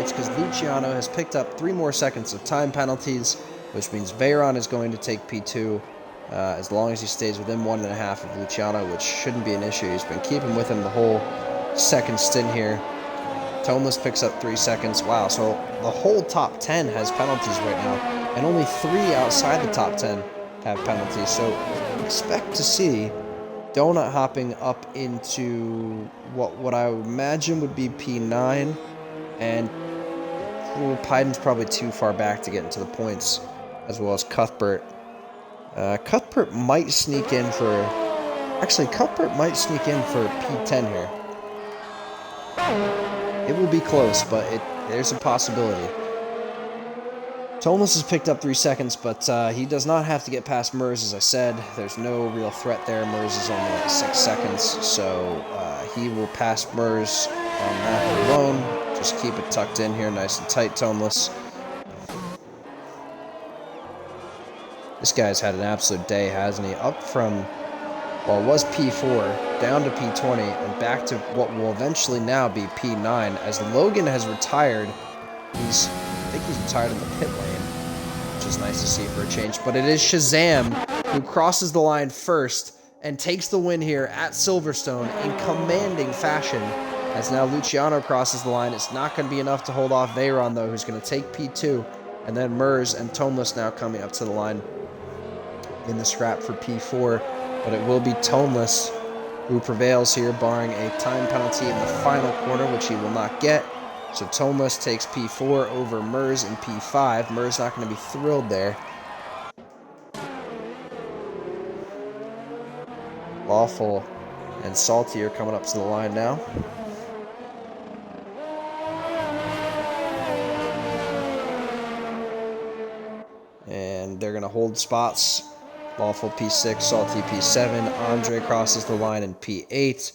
It's because Luciano has picked up 3 more seconds of time penalties, which means Veyron is going to take P2 as long as he stays within 1.5 of Luciano, which shouldn't be an issue. He's been keeping with him the whole second stint here. Tomeless picks up 3 seconds. Wow, so the whole top 10 has penalties right now, and only 3 outside the top 10 have penalties. So expect to see Donut hopping up into what I would imagine would be P9, and Pyden's probably too far back to get into the points, as well as Cuthbert. Cuthbert might sneak in for... Actually, Cuthbert might sneak in for P10 here. It will be close, but there's a possibility. Thomas has picked up 3 seconds, but he does not have to get past Mers, as I said. There's no real threat there. Mers is only like 6 seconds, so he will pass Mers on that alone. Just keep it tucked in here, nice and tight, Toneless. This guy's had an absolute day, hasn't he? Up from, well, it was P4, down to P20, and back to what will eventually now be P9, as Logan has retired. I think he's retired in the pit lane, which is nice to see for a change. But it is Shazam who crosses the line first and takes the win here at Silverstone in commanding fashion. As now Luciano crosses the line. It's not going to be enough to hold off Veyron, though, who's going to take P2. And then Mers and Toneless now coming up to the line in the scrap for P4. But it will be Toneless who prevails here, barring a time penalty in the final corner, which he will not get. So Toneless takes P4 over Mers in P5. Mers not going to be thrilled there. Lawful and Salty are coming up to the line now. And they're going to hold spots. Lawful P6, Salty P7. Andre crosses the line in P8.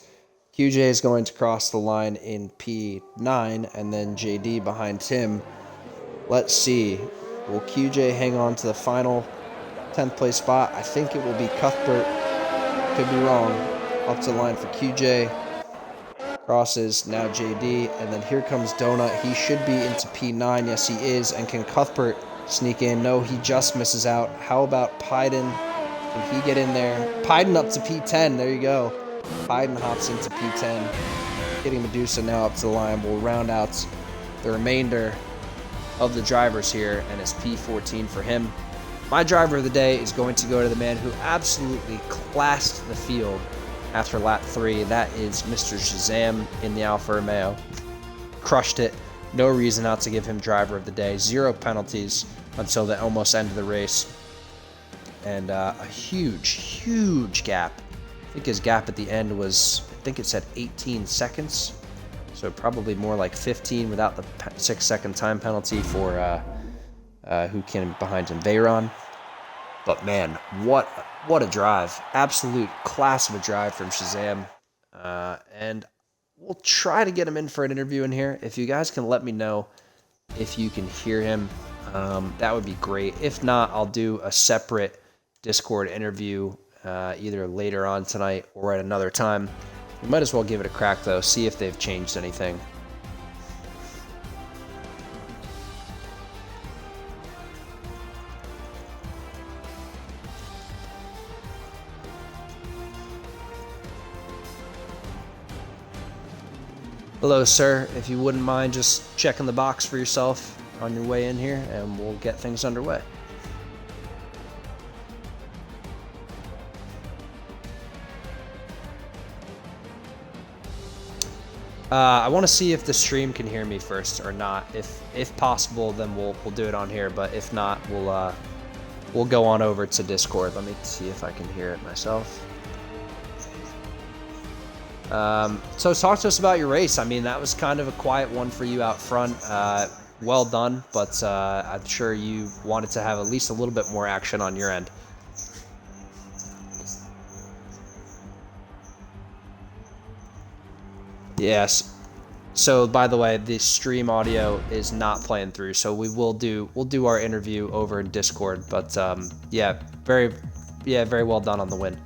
QJ is going to cross the line in P9, and then JD behind him. Let's see. Will QJ hang on to the final 10th place spot? I think it will be Cuthbert. Could be wrong. Up to the line for QJ. Crosses, now JD, and then here comes Donut. He should be into P9. Yes, he is. And can Cuthbert sneak in? No, he just misses out. How about Pyden? Can he get in there? Pyden up to P10. There you go. Pyden hops into P10. Getting Medusa now up to the line. We'll round out the remainder of the drivers here, and it's P14 for him. My driver of the day is going to go to the man who absolutely classed the field after lap 3. That is Mr. Shazam in the Alfa Romeo. Crushed it. No reason not to give him driver of the day. 0 penalties until the almost end of the race. And a huge, huge gap. I think his gap at the end was, I think it said 18 seconds. So probably more like 15 without the 6-second time penalty for who came behind him, Veyron. But man, what a drive. Absolute class of a drive from Shazam. And we'll try to get him in for an interview in here. If you guys can let me know if you can hear him, that would be great. If not, I'll do a separate Discord interview either later on tonight or at another time. We might as well give it a crack, though, see if they've changed anything. Hello, sir. If you wouldn't mind just checking the box for yourself on your way in here, and we'll get things underway. I want to see if the stream can hear me first or not. If possible, then we'll do it on here. But if not, we'll go on over to Discord. Let me see if I can hear it myself. So talk to us about your race. I mean, that was kind of a quiet one for you out front. Well done, but I'm sure you wanted to have at least a little bit more action on your end. Yes. So by the way, the stream audio is not playing through, so we'll do our interview over in Discord. But yeah, very well done on the win.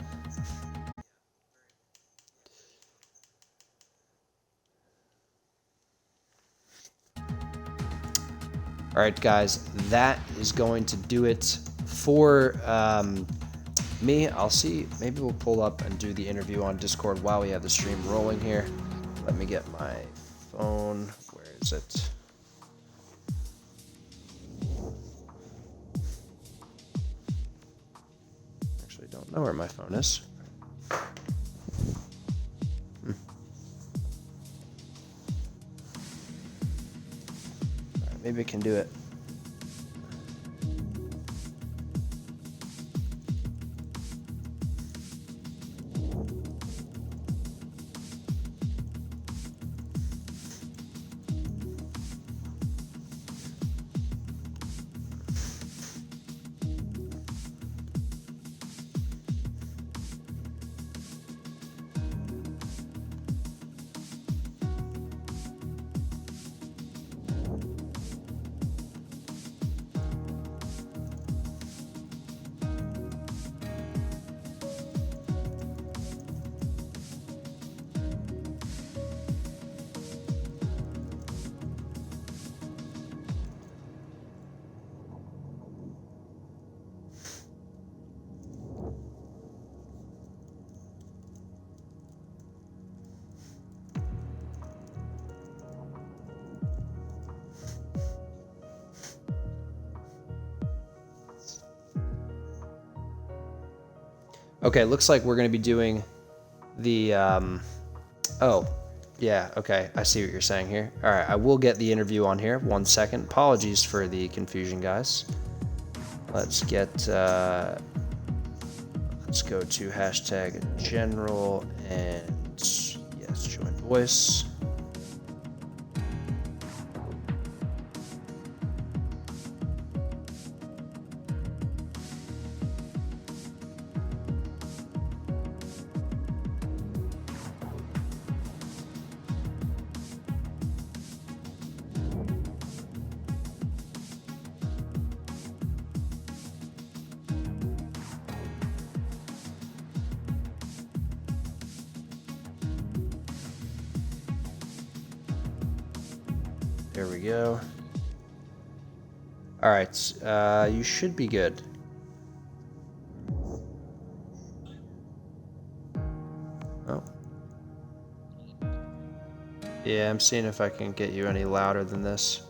All right, guys, that is going to do it for me. I'll see. Maybe we'll pull up and do the interview on Discord while we have the stream rolling here. Let me get my phone. Where is it? Actually, don't know where my phone is. Maybe I can do it. Okay, looks like we're going to be doing the, oh, yeah, okay, I see what you're saying here. All right, I will get the interview on here. 1 second. Apologies for the confusion, guys. Let's get, let's go to hashtag general and, yes, join voice. There we go. All right, you should be good. Oh. Yeah, I'm seeing if I can get you any louder than this.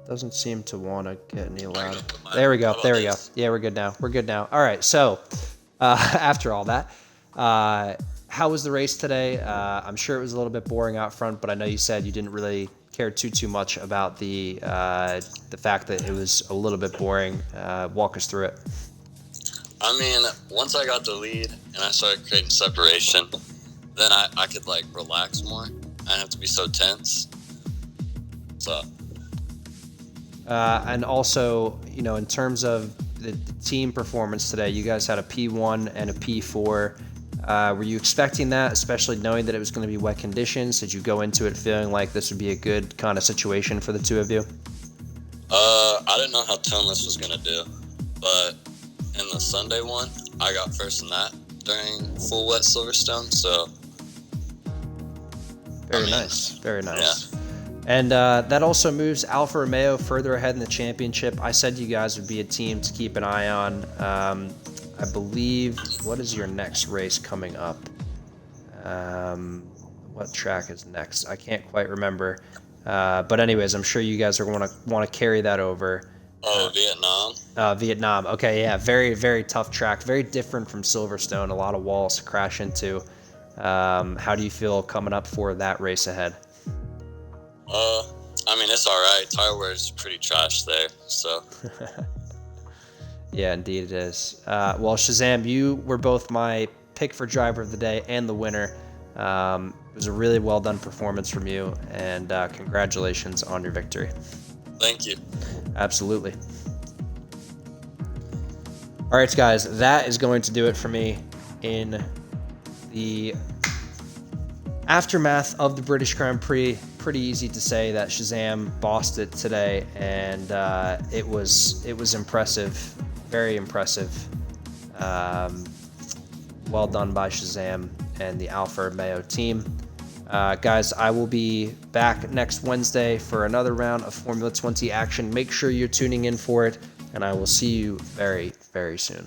Doesn't seem to want to get any louder. There we go. There we go. Yeah, we're good now. We're good now. All right, so after all that, how was the race today? I'm sure it was a little bit boring out front, but I know you said you didn't really care too much about the fact that it was a little bit boring. Walk us through it. I mean, once I got the lead and I started creating separation, then I could like relax more. I didn't have to be so tense. So. And also, you know, in terms of the team performance today, you guys had a P1 and a P4. Were you expecting that, especially knowing that it was going to be wet conditions? Did you go into it feeling like this would be a good kind of situation for the two of you? I didn't know how Toneless was gonna do, but in the Sunday one, I got first in that during full wet Silverstone. So Very nice. Very nice. Yeah. And that also moves Alfa Romeo further ahead in the championship. I said you guys would be a team to keep an eye on. I believe, what is your next race coming up? What track is next? I can't quite remember. But anyways, I'm sure you guys are going to want to carry that over. Vietnam. Vietnam. Okay, yeah, very, very tough track. Very different from Silverstone. A lot of walls to crash into. How do you feel coming up for that race ahead? I mean, it's all right. Tire wear is pretty trash there, so. Yeah, indeed it is. Well, Shazam, you were both my pick for driver of the day and the winner. It was a really well done performance from you, and congratulations on your victory. Thank you. Absolutely. All right, guys, that is going to do it for me in the aftermath of the British Grand Prix. Pretty easy to say that Shazam bossed it today, and it was impressive, very impressive. Well done by Shazam and the Alfa Romeo team. Guys, I will be back next Wednesday for another round of Formula 20 action. Make sure you're tuning in for it, and I will see you very, very soon.